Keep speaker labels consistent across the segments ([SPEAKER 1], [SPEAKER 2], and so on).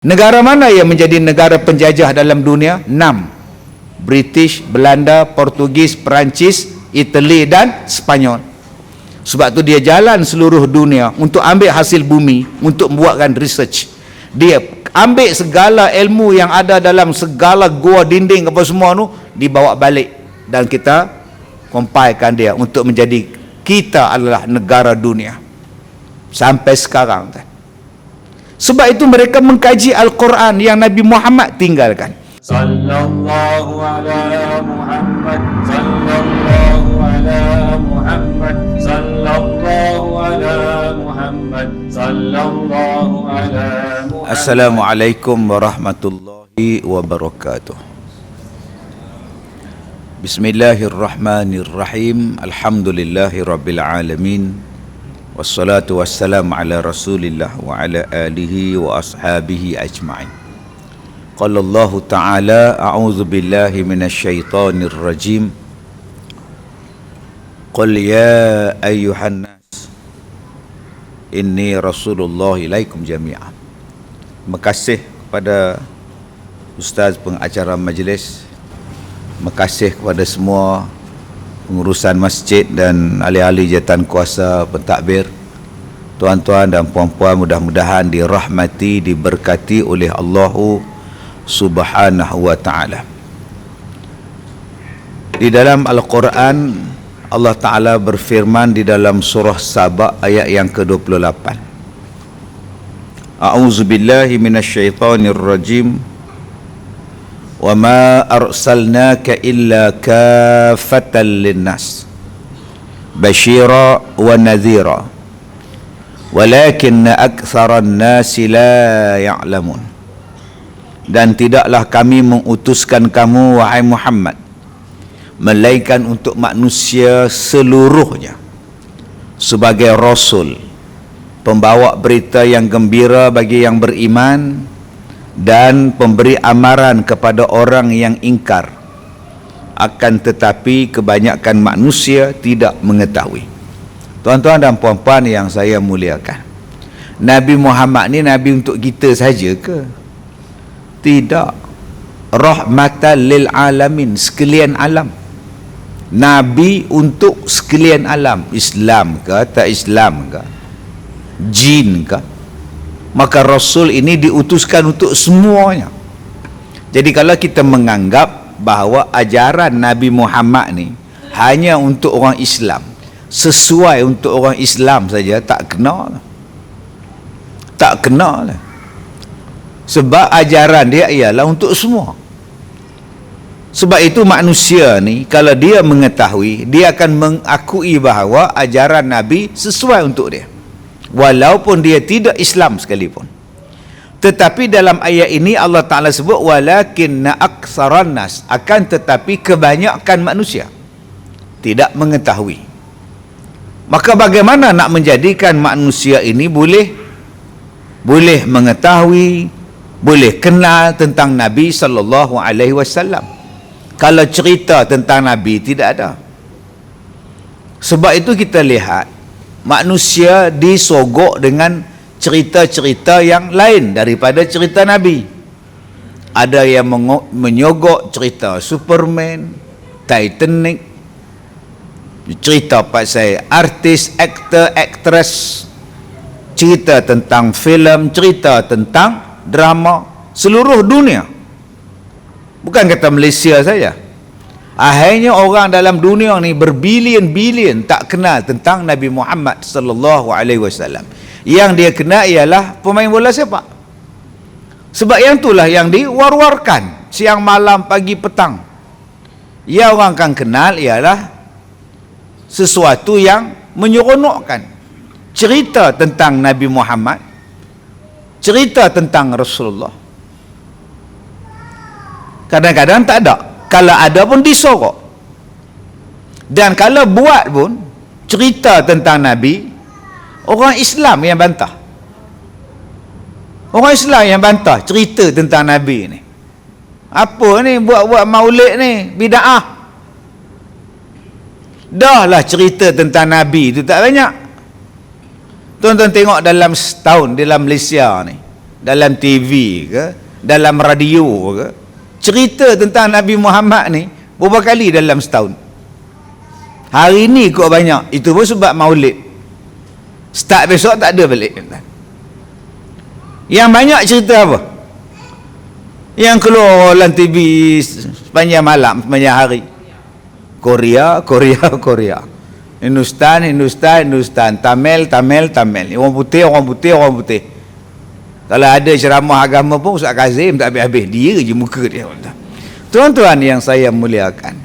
[SPEAKER 1] Negara mana yang menjadi negara penjajah dalam dunia? 6. British, Belanda, Portugis, Perancis, Itali dan Spanyol. Sebab tu dia jalan seluruh dunia untuk ambil hasil bumi, untuk membuatkan research. Dia ambil segala ilmu yang ada dalam segala gua dinding apa semua tu, dibawa balik dan kita compilekan dia untuk menjadi kita adalah negara dunia sampai sekarang kan. Sebab itu mereka mengkaji Al-Quran yang Nabi Muhammad tinggalkan.
[SPEAKER 2] Sallallahu ala Muhammad, sallallahu ala Muhammad, sallallahu ala Muhammad, sallallahu ala Muhammad.
[SPEAKER 1] Assalamualaikum warahmatullahi wabarakatuh. Bismillahirrahmanirrahim. Alhamdulillahi rabbil alamin. Wassalatu wassalamu ala rasulillah wa ala alihi wa ashabihi ajma'in. Qala Allah Ta'ala, a'udzu billahi minasyaitonir rajim. Qul ya ayyuhan nas inni rasulullah ilaikum jami'an. Terima kasih kepada ustaz pengacara majlis. Terima kasih kepada semua pengurusan masjid dan ahli-ahli jawatan kuasa pentadbir, tuan-tuan dan puan-puan, mudah-mudahan dirahmati, diberkati oleh Allah Subhanahu wa ta'ala. Di dalam Al-Quran, Allah Ta'ala berfirman di dalam surah Saba ayat yang ke-28. A'udzubillahi minasyaitonir rajim. Wa ma arsalnaka illa kaffatan linnas basyira wa nadhira walakinna aktharan nasi la ya'lamun. Dan tidaklah kami mengutuskan kamu wahai Muhammad melainkan untuk manusia seluruhnya sebagai rasul, pembawa berita yang gembira bagi yang beriman dan pemberi amaran kepada orang yang ingkar. Akan tetapi kebanyakan manusia tidak mengetahui. Tuan-tuan dan puan-puan yang saya muliakan, Nabi Muhammad ni Nabi untuk kita saja ke? Tidak. Rahmatan lil alamin, sekalian alam. Nabi untuk sekalian alam. Islam ke, tak Islam ke, jin ke, maka Rasul ini diutuskan untuk semuanya. Jadi kalau kita menganggap bahawa ajaran Nabi Muhammad ni hanya untuk orang Islam, sesuai untuk orang Islam saja, tak kena. Tak kena lah. Sebab ajaran dia ialah untuk semua. Sebab itu manusia ni kalau dia mengetahui, dia akan mengakui bahawa ajaran Nabi sesuai untuk dia, walaupun dia tidak Islam sekalipun. Tetapi dalam ayat ini Allah Ta'ala sebut walakinna aktsaran nas, akan tetapi kebanyakan manusia tidak mengetahui. Maka bagaimana nak menjadikan manusia ini boleh mengetahui, boleh kenal tentang Nabi sallallahu alaihi wasallam kalau cerita tentang Nabi tidak ada? Sebab itu kita lihat manusia disogok dengan cerita-cerita yang lain daripada cerita Nabi. Ada yang menyogok cerita Superman, Titanic, cerita pasal artis, aktor, aktris, cerita tentang filem, cerita tentang drama seluruh dunia. Bukan kata Malaysia saja. Akhirnya orang dalam dunia ni berbilion-bilion tak kenal tentang Nabi Muhammad sallallahu alaihi wasallam. Yang dia kenal ialah pemain bola sepak. Sebab yang itulah yang diwar-warkan siang malam pagi petang. Yang orang akan kenal ialah sesuatu yang menyeronokkan. Cerita tentang Nabi Muhammad, cerita tentang Rasulullah. Kadang-kadang tak ada. Kalau ada pun disorok. Dan kalau buat pun cerita tentang Nabi, orang Islam yang bantah. Orang Islam yang bantah cerita tentang Nabi ni. Apa ni buat-buat maulid ni, bid'ah. Dah lah cerita tentang Nabi tu tak banyak. Tuan-tuan tengok dalam setahun dalam Malaysia ni, dalam TV ke, dalam radio ke, cerita tentang Nabi Muhammad ni berapa kali dalam setahun. Hari ni kok banyak. Itu pun sebab maulid. Start besok tak ada balik. Yang banyak cerita apa? Yang keluar dalam TV sepanjang malam, sepanjang hari. Korea. Hindustan. Tamil. Orang putih. Kalau ada ceramah agama pun Ustaz Kazim tak habis-habis. Dia je muka dia. Tuan-tuan yang saya muliakan,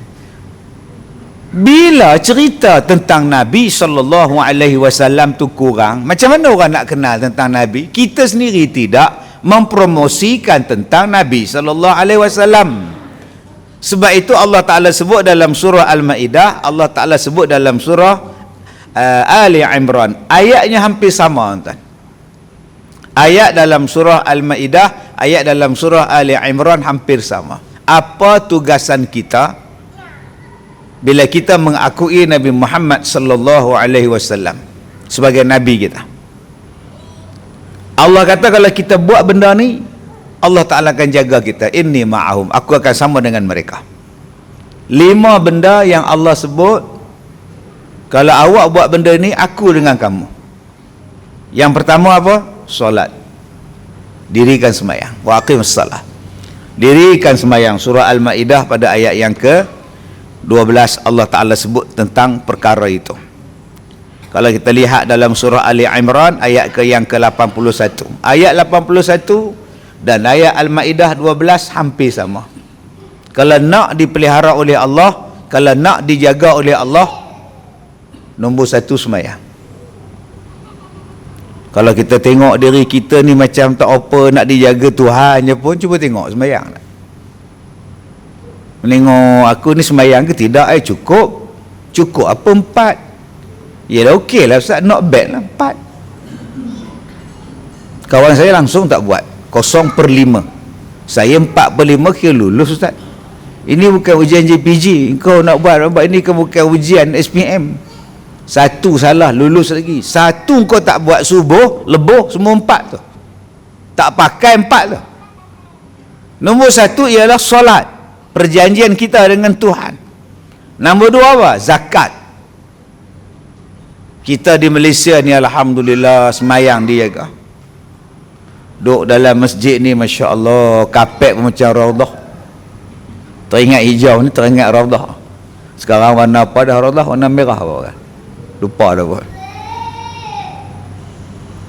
[SPEAKER 1] bila cerita tentang Nabi SAW tu kurang, macam mana orang nak kenal tentang Nabi? Kita sendiri tidak mempromosikan tentang Nabi SAW. Sebab itu Allah Ta'ala sebut dalam surah Al-Ma'idah, Allah Ta'ala sebut dalam surah Ali Imran. Ayatnya hampir sama, tuan. Ayat dalam surah Al-Ma'idah, ayat dalam surah Ali Imran hampir sama. Apa tugasan kita bila kita mengakui Nabi Muhammad sallallahu alaihi wasallam sebagai nabi kita? Allah kata kalau kita buat benda ni, Allah Ta'ala akan jaga kita. Inni ma'ahum, aku akan sama dengan mereka. 5 benda yang Allah sebut, kalau awak buat benda ni, aku dengan kamu. Yang pertama apa? Solat. Dirikan sembahyang. Wa aqimus salah. Dirikan sembahyang. Surah Al-Ma'idah pada ayat yang ke-12 Allah Ta'ala sebut tentang perkara itu. Kalau kita lihat dalam surah Ali Imran ayat yang ke-81, ayat 81 dan ayat Al-Ma'idah 12 hampir sama. Kalau nak dipelihara oleh Allah, kalau nak dijaga oleh Allah, nombor 1 sembahyang. Kalau kita tengok diri kita ni macam tak apa nak dijaga Tuhan je pun, cuba tengok sembahyang. Menengok aku ni sembahyang ke tidak? Cukup apa 4? Ya dah okey lah Ustaz, not bad lah 4. Kawan saya langsung tak buat 0/5. Saya 4/5 kira lulus Ustaz. Ini bukan ujian JPG, kau nak buat ini kan bukan ujian SPM. 1 salah lulus lagi, 1 kau tak buat subuh lebuh, semua 4 tu tak pakai 4 tu. Nombor 1 ialah solat, perjanjian kita dengan Tuhan. Nombor 2 apa? Zakat. Kita di Malaysia ni alhamdulillah semayang dijaga. Duduk dalam masjid ni Masya Allah, kapet pun macam raudah. Teringat hijau ni, teringat raudah. Sekarang warna apa dah raudah? Warna merah apa kan? Lupa dah pun.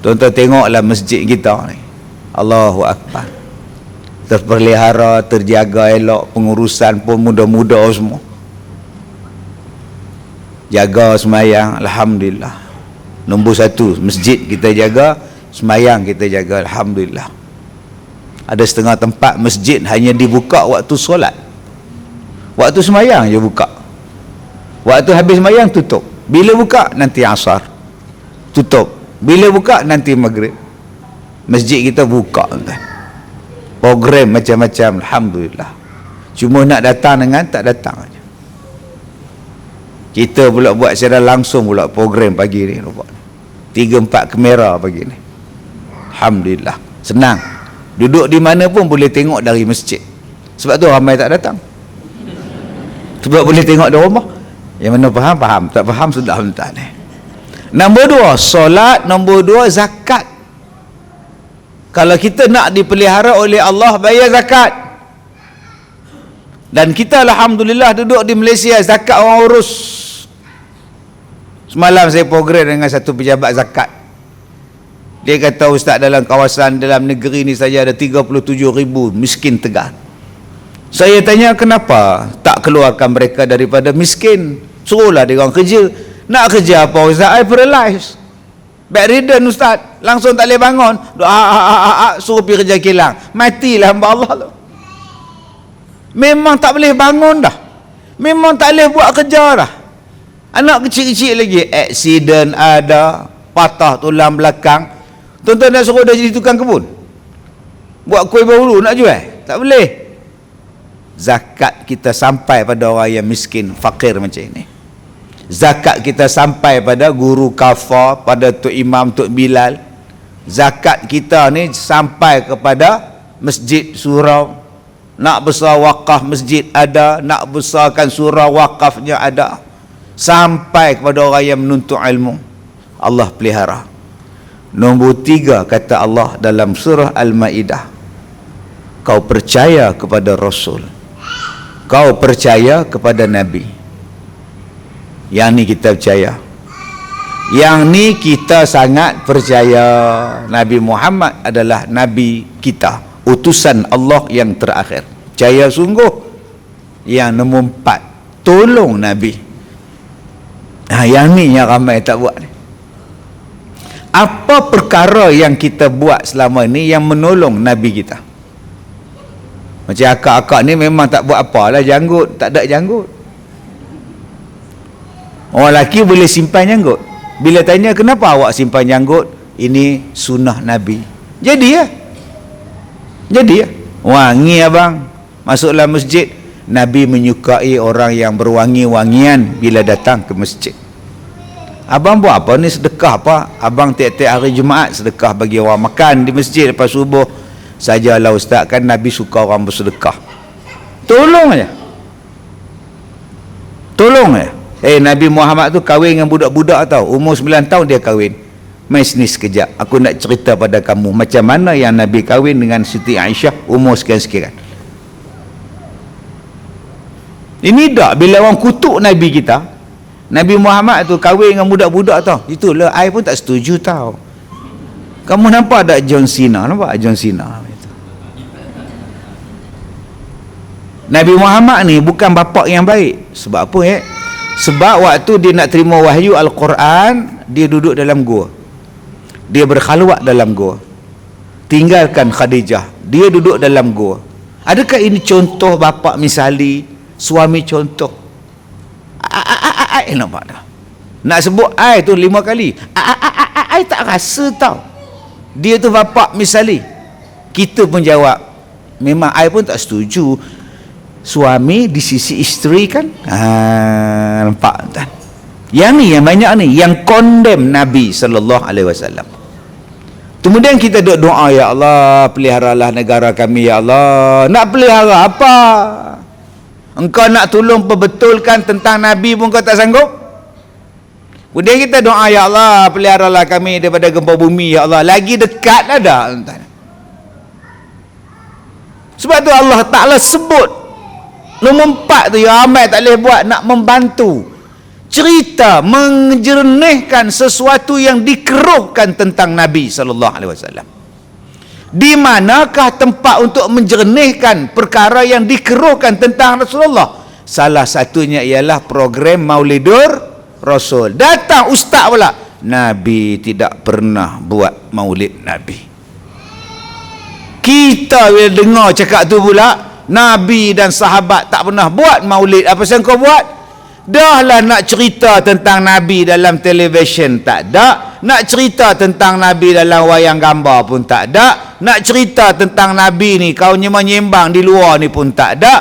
[SPEAKER 1] Tuan-tuan tengoklah masjid kita ni, Allahu Akbar, terpelihara, terjaga elok, pengurusan pun muda-muda semua. Jaga semayang, alhamdulillah. Nombor 1 masjid kita jaga, semayang kita jaga, alhamdulillah. Ada setengah tempat masjid hanya dibuka waktu solat, waktu semayang je buka, waktu habis semayang tutup. Bila buka nanti asar, tutup. Bila buka nanti maghrib. Masjid kita buka, entah. Program macam-macam, alhamdulillah. Cuma nak datang dengan tak datang aja. Kita pula buat secara langsung pula program pagi ni, 3-4 kamera pagi ni. Alhamdulillah, senang. Duduk di mana pun boleh tengok dari masjid. Sebab tu ramai tak datang. Sebab boleh tengok dari rumah. Yang mana faham, tak faham sudah mentah ni. Nombor 2 solat, nombor 2 zakat. Kalau kita nak dipelihara oleh Allah, bayar zakat. Dan kita alhamdulillah duduk di Malaysia, zakat orang urus. Semalam saya program dengan satu pejabat zakat. Dia kata, Ustaz, dalam kawasan dalam negeri ni saja ada 37,000 miskin tegar. Saya tanya kenapa tak keluarkan mereka daripada miskin, suruhlah dia orang kerja. Nak kerja apa Ustaz? I paralyzed, bedridden Ustaz, langsung tak boleh bangun, suruh pergi kerja kilang, matilah hamba Allah tu. Memang tak boleh bangun dah, memang tak boleh buat kerja dah. Anak kecil-kecil lagi, accident ada, patah tulang belakang. Tuan-tuan nak suruh dia jadi tukang kebun, buat kuih bauru nak jual, tak boleh. Zakat kita sampai pada orang yang miskin, fakir macam ini. Zakat kita sampai pada guru kafar, pada Tok Imam, Tok Bilal, zakat kita ni sampai kepada masjid surau. Nak besar wakaf masjid ada, nak besarkan surau wakafnya ada, sampai kepada orang yang menuntut ilmu, Allah pelihara. Nombor 3 kata Allah dalam surah Al-Ma'idah, kau percaya kepada Rasul, kau percaya kepada Nabi. Yang ni kita percaya, yang ni kita sangat percaya. Nabi Muhammad adalah Nabi kita, utusan Allah yang terakhir. Percaya sungguh. Yang nombor 4, tolong Nabi. Yang ni yang ramai tak buat ni. Apa perkara yang kita buat selama ni yang menolong Nabi kita? Macam akak-akak ni memang tak buat apalah, janggut, tak ada janggut. Orang lelaki boleh simpan janggut. Bila tanya kenapa awak simpan janggut, ini sunnah Nabi. Jadi ya. Jadi ya. Wangi abang. Masuklah masjid. Nabi menyukai orang yang berwangi-wangian bila datang ke masjid. Abang buat apa ni, sedekah apa? Abang tiap-tiap hari Jumaat sedekah bagi orang makan di masjid lepas subuh. Sajalah ustaz, kan Nabi suka orang bersedekah. Tolong aja. Tolong aja. Nabi Muhammad tu kahwin dengan budak-budak tau. Umur 9 tahun dia kahwin. Mai sini sekejap, aku nak cerita pada kamu macam mana yang Nabi kahwin dengan Siti Aisyah umur sekian-sekian. Ini dak bila orang kutuk Nabi kita, Nabi Muhammad tu kahwin dengan budak-budak tau. Itulah I pun tak setuju tau. Kamu nampak tak John Cena? Nampak John Cena? Nabi Muhammad ni bukan bapa yang baik. Sebab apa Sebab waktu dia nak terima wahyu Al-Quran, dia duduk dalam gua. Dia berkhalwat dalam gua. Tinggalkan Khadijah, dia duduk dalam gua. Adakah ini contoh bapa misali, suami contoh? Nampak dah. Nak sebut I tu 5 kali. I tak rasa tau. Dia tu bapa misali. Kita pun jawab, memang I pun tak setuju. Suami di sisi isteri kan. Nampak tak? Yang ni yang banyak ni yang condemn Nabi sallallahu alaihi wasallam. Kemudian kita doa, ya Allah, peliharalah negara kami ya Allah. Nak pelihara apa? Engkau nak tolong perbetulkan tentang Nabi pun kau tak sanggup. Kemudian kita doa, ya Allah, peliharalah kami daripada gempa bumi ya Allah. Lagi dekat ada. Sebab tu Allah Ta'ala sebut nombor 4 tu yang ramai tak boleh buat, nak membantu cerita menjernihkan sesuatu yang dikeruhkan tentang Nabi SAW. Di manakah tempat untuk menjernihkan perkara yang dikeruhkan tentang Rasulullah? Salah satunya ialah program Maulidur Rasul. Datang ustaz pula, Nabi tidak pernah buat maulid Nabi. Kita bila dengar cakap tu pula, Nabi dan sahabat tak pernah buat maulid. Apa yang kau buat? Dahlah nak cerita tentang Nabi dalam televisyen tak ada, nak cerita tentang Nabi dalam wayang gambar pun tak ada, nak cerita tentang Nabi ni kau nyembang di luar ni pun tak ada.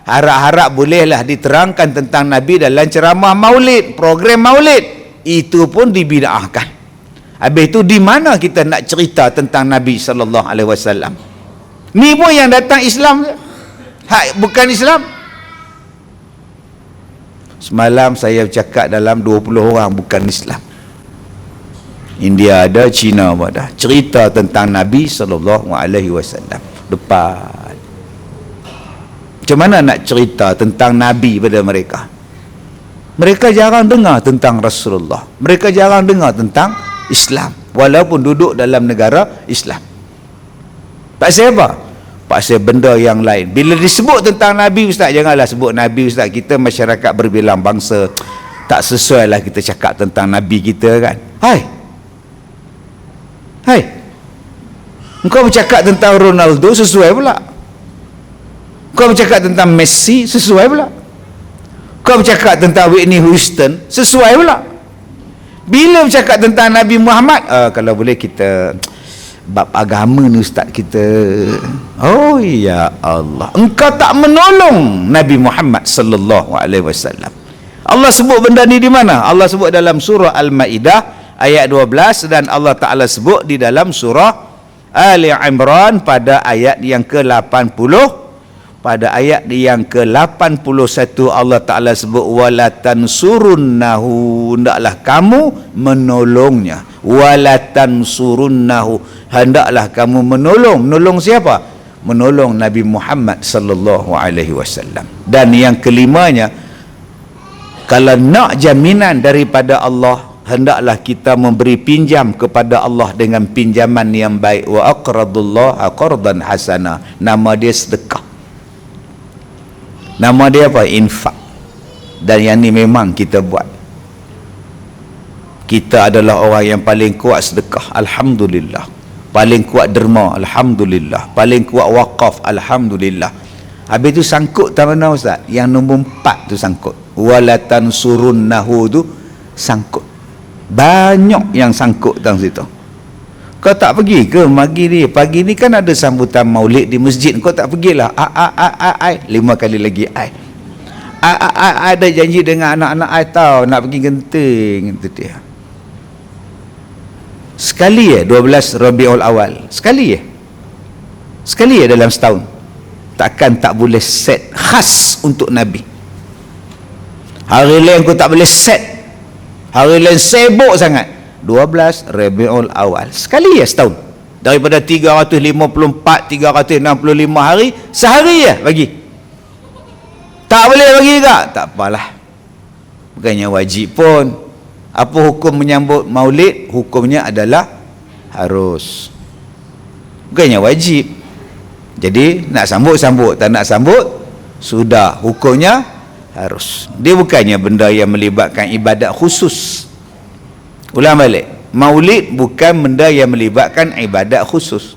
[SPEAKER 1] Harap-harap bolehlah diterangkan tentang Nabi dalam ceramah maulid, program maulid. Itu pun dibid'ahkan. Habis itu di mana kita nak cerita tentang Nabi SAW? Ni pun yang datang Islam, bukan Islam. Semalam saya bercakap dalam 20 orang bukan Islam. India ada, Cina pun ada. Cerita tentang Nabi SAW depan. Macam mana nak cerita tentang Nabi pada mereka? Mereka jarang dengar tentang Rasulullah. Mereka jarang dengar tentang Islam, walaupun duduk dalam negara Islam. Pasal apa? Pasal benda yang lain. Bila disebut tentang Nabi, ustaz, janganlah sebut Nabi, ustaz. Kita masyarakat berbilang bangsa, tak sesuai lah kita cakap tentang Nabi kita kan. Hai, engkau bercakap tentang Ronaldo, sesuai pula. Engkau bercakap tentang Messi, sesuai pula. Engkau bercakap tentang Whitney Houston, sesuai pula. Bila bercakap tentang Nabi Muhammad, kalau boleh kita bab agama ni ustaz kita. Oh ya Allah, engkau tak menolong Nabi Muhammad sallallahu alaihi wasallam. Allah sebut benda ni di mana? Allah sebut dalam surah Al-Maidah ayat 12, dan Allah Ta'ala sebut di dalam surah Ali Imran pada ayat yang ke-80. Pada ayat yang ke-81 Allah Ta'ala sebut wala tansurunnahu, hendaklah kamu menolongnya. Wala tansurunnahu, hendaklah kamu menolong siapa? Menolong Nabi Muhammad sallallahu alaihi wasallam. Dan yang kelimanya, kalau nak jaminan daripada Allah, hendaklah kita memberi pinjam kepada Allah dengan pinjaman yang baik. Wa aqradullaha qardan hasana, nama dia sedekah, nama dia apa? Infak. Dan yang ni memang kita buat. Kita adalah orang yang paling kuat sedekah, alhamdulillah. Paling kuat derma, alhamdulillah. Paling kuat wakaf, alhamdulillah. Habis tu sangkut tak mana Ustaz? Yang nombor 4 tu sangkut. Wala tansurunnahu tu sangkut. Banyak yang sangkut dalam situ. Kau tak pergi ke pagi ni kan ada sambutan maulid di masjid, kau tak pergilah? 5 kali lagi ada janji dengan anak-anak ai tahu nak pergi genting itu dia. Sekali 12 Rabiul Awal. Sekali dalam setahun. Takkan tak boleh set khas untuk Nabi. Hari lain kau tak boleh set. Hari lain sibuk sangat. 12 Rabiul Awal. Sekali setahun. Daripada 354, 365 hari, sehari bagi. Tak boleh bagi juga? Tak apalah. Bukannya wajib pun. Apa hukum menyambut maulid? Hukumnya adalah harus. Bukannya wajib. Jadi nak sambut, tak nak sambut, sudah hukumnya harus. Dia bukannya benda yang melibatkan ibadat khusus. Ulang balik, maulid bukan benda yang melibatkan ibadat khusus.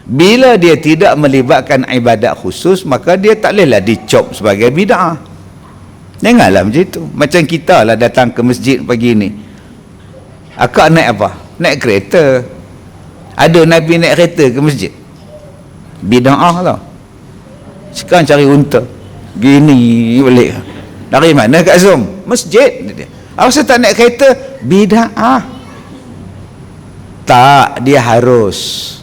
[SPEAKER 1] Bila dia tidak melibatkan ibadat khusus, maka dia tak bolehlah dicop sebagai bid'ah. Janganlah macam itu. Macam kita lah datang ke masjid pagi ni, akak naik apa? Naik kereta. Ada Nabi naik kereta ke masjid? Bid'ah lah. Sekarang cari unta gini balik. Dari mana Kak Zom? Masjid. Apa tak naik kereta? Bid'ah. Tak, dia harus.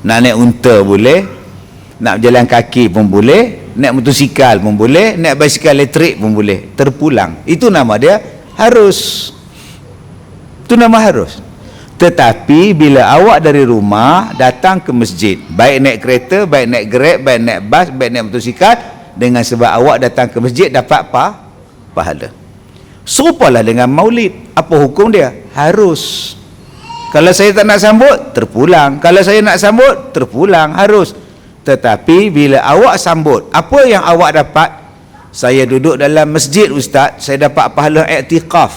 [SPEAKER 1] Nak naik unta boleh, nak berjalan kaki pun boleh, naik motosikal pun boleh, naik basikal elektrik pun boleh. Terpulang. Itu nama dia harus. Itu nama harus. Tetapi bila awak dari rumah datang ke masjid, baik naik kereta, baik naik Grab, baik naik bas, baik naik motosikal, dengan sebab awak datang ke masjid dapat pahala. Serupalah dengan maulid. Apa hukum dia? Harus. Kalau saya tak nak sambut, terpulang. Kalau saya nak sambut, terpulang. Harus. Tetapi bila awak sambut, apa yang awak dapat? Saya duduk dalam masjid Ustaz, saya dapat pahala i'tikaf.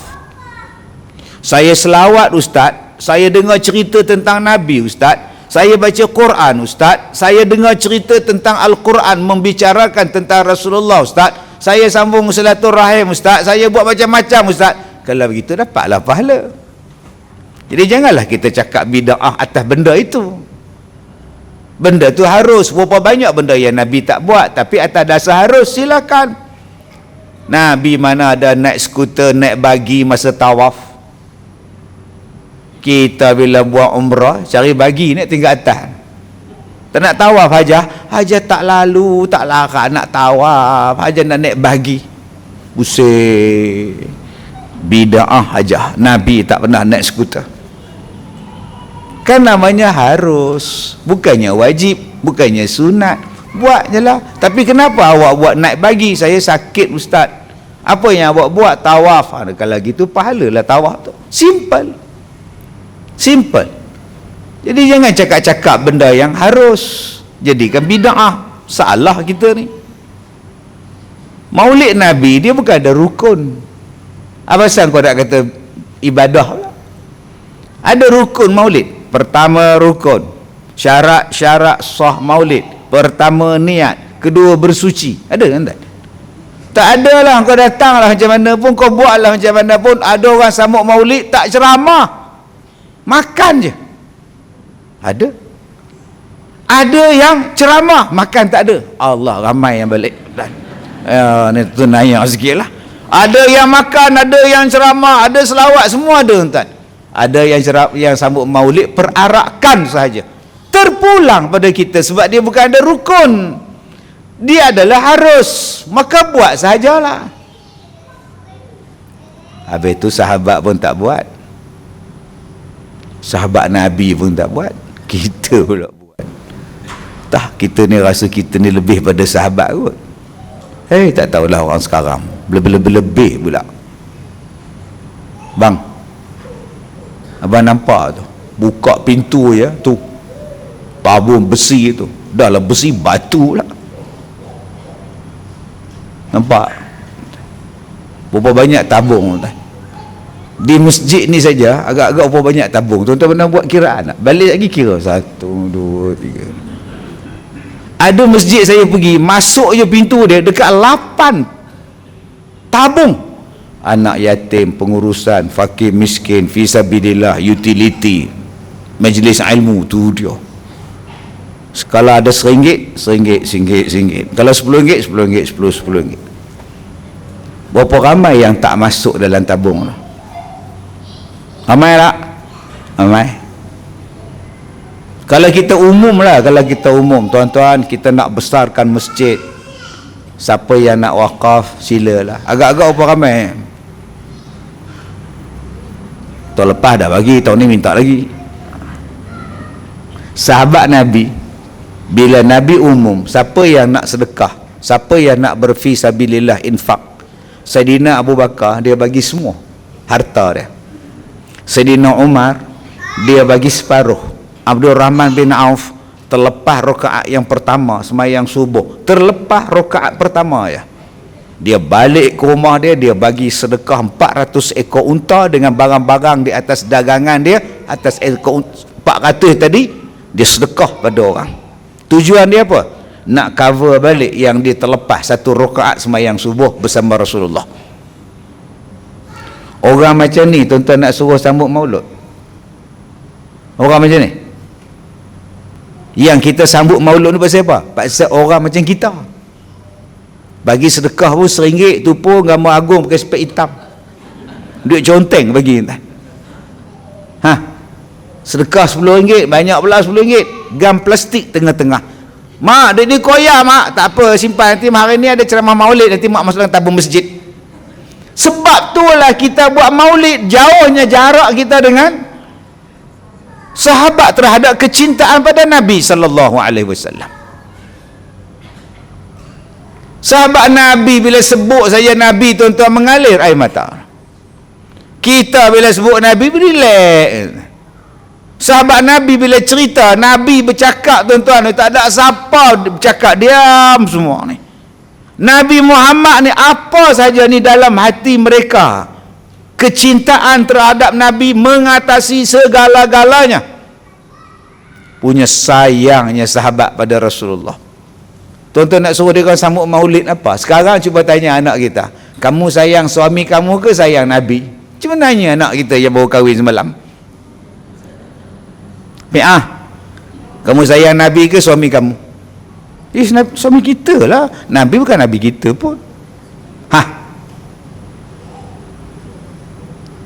[SPEAKER 1] Saya selawat Ustaz, saya dengar cerita tentang Nabi Ustaz, saya baca Quran Ustaz, saya dengar cerita tentang Al-Quran membicarakan tentang Rasulullah Ustaz, saya sambung silaturahim Ustaz, saya buat macam-macam Ustaz. Kalau begitu dapatlah pahala. Jadi janganlah kita cakap bid'ah atas benda itu. Benda tu harus. Berapa banyak benda yang Nabi tak buat, tapi atas dasar harus, silakan. Nabi mana ada naik skuter, naik bagi masa tawaf. Kita bila buat umrah, cari bagi naik tinggal atas. Tak nak tawaf hajah tak lalu, tak larat nak tawaf, hajah nak naik bagi. Buset, bid'ah hajah. Nabi tak pernah naik skuter. Kan namanya harus, bukannya wajib, bukannya sunat. Buat je lah. Tapi kenapa awak buat naik bagi? Saya sakit Ustaz. Apa yang awak buat? Tawaf. Kalau gitu pahalalah tawaf tu. Simple. Jadi jangan cakap-cakap benda yang harus, jadikan bid'ah. Salah kita ni. Maulid Nabi dia bukan ada rukun. Apa pasal kau nak kata ibadah? Ada rukun maulid. Pertama rukun, syarat-syarat sah maulid. Pertama niat, kedua bersuci. Ada kan tak? Tak ada lah. Kau datang lah macam mana pun, kau buat lah macam mana pun, ada orang sambut maulid tak ceramah, makan je. Ada yang ceramah, makan tak ada. Allah, ramai yang balik. Ni tu naik sikit lah. Ada yang makan, ada yang ceramah, ada selawat, semua ada tuan. Ada yang sambut maulid perarakan sahaja. Terpulang pada kita sebab dia bukan ada rukun. Dia adalah harus. Maka buat sahajalah. Habis tu sahabat pun tak buat. Sahabat Nabi pun tak buat. Kita pula buat. Tak, kita ni rasa kita ni lebih pada sahabat kot. Tak tahulah orang sekarang. Lebih-lebih pula. Bang, abang nampak tu, buka pintu je tu, tabung besi tu, dah lah besi batu lah. Nampak berapa banyak tabung tuan? Di masjid ni saja agak-agak berapa banyak tabung. Tuan-tuan pernah buat kiraan tak? Balik lagi kira 1, 2, 3. Ada masjid saya pergi, masuk je pintu dia dekat 8 tabung. Anak yatim, pengurusan, fakir miskin, fisabilillah, utility, majlis ilmu, tu dia. Kalau ada RM1, RM1. Kalau RM10, RM10, RM10. Berapa ramai yang tak masuk dalam tabung tu? Ramai tak? Ramai. Kalau kita umum lah, tuan-tuan, kita nak besarkan masjid, siapa yang nak wakaf, silalah. Agak-agak berapa ramai? Tahun lepas dah bagi, tahun ni minta lagi. Sahabat Nabi, bila Nabi umum, siapa yang nak sedekah, siapa yang nak berfisabilillah, infak, Saidina Abu Bakar, dia bagi semua harta dia. Saidina Umar, dia bagi separuh. Abdul Rahman bin Auf, terlepas rakaat yang pertama sembahyang subuh, terlepas rakaat pertama ya, dia balik ke rumah dia, dia bagi sedekah 400 ekor unta dengan barang-barang di atas dagangan dia, atas ekor 400 tadi dia sedekah pada orang. Tujuan dia apa? Nak cover balik yang dia terlepas satu rakaat sembahyang subuh bersama Rasulullah. Orang macam ni tuan-tuan nak suruh sambut maulud? Orang macam ni yang kita sambut maulud ni pasal apa? Pasal orang macam kita bagi sedekah pun RM1 tu pun gambar agung pakai spek hitam, duit conteng bagi entah. Sedekah RM10, banyak pula RM10, gam plastik tengah-tengah. Mak, duit ni koyak mak, tak apa, simpan, nanti hari ni ada ceramah maulid, nanti mak masuk dalam tabung masjid. Sebab itulah kita buat maulid, jauhnya jarak kita dengan sahabat terhadap kecintaan pada Nabi SAW. Sahabat Nabi bila sebut saja Nabi, tuan-tuan, mengalir air mata. Kita bila sebut Nabi, relax. Sahabat Nabi bila cerita Nabi bercakap, tuan-tuan, tak ada siapa bercakap, diam semua ni. Nabi Muhammad ni apa saja ni dalam hati mereka, kecintaan terhadap Nabi mengatasi segala-galanya. Punya sayangnya sahabat pada Rasulullah. Tuan-tuan nak suruh dia sambut maulid apa? Sekarang cuba tanya anak kita, kamu sayang suami kamu ke sayang Nabi? Cuba tanya anak kita yang baru kahwin semalam. Kamu sayang Nabi ke suami kamu? Suami kita lah. Nabi bukan Nabi kita pun.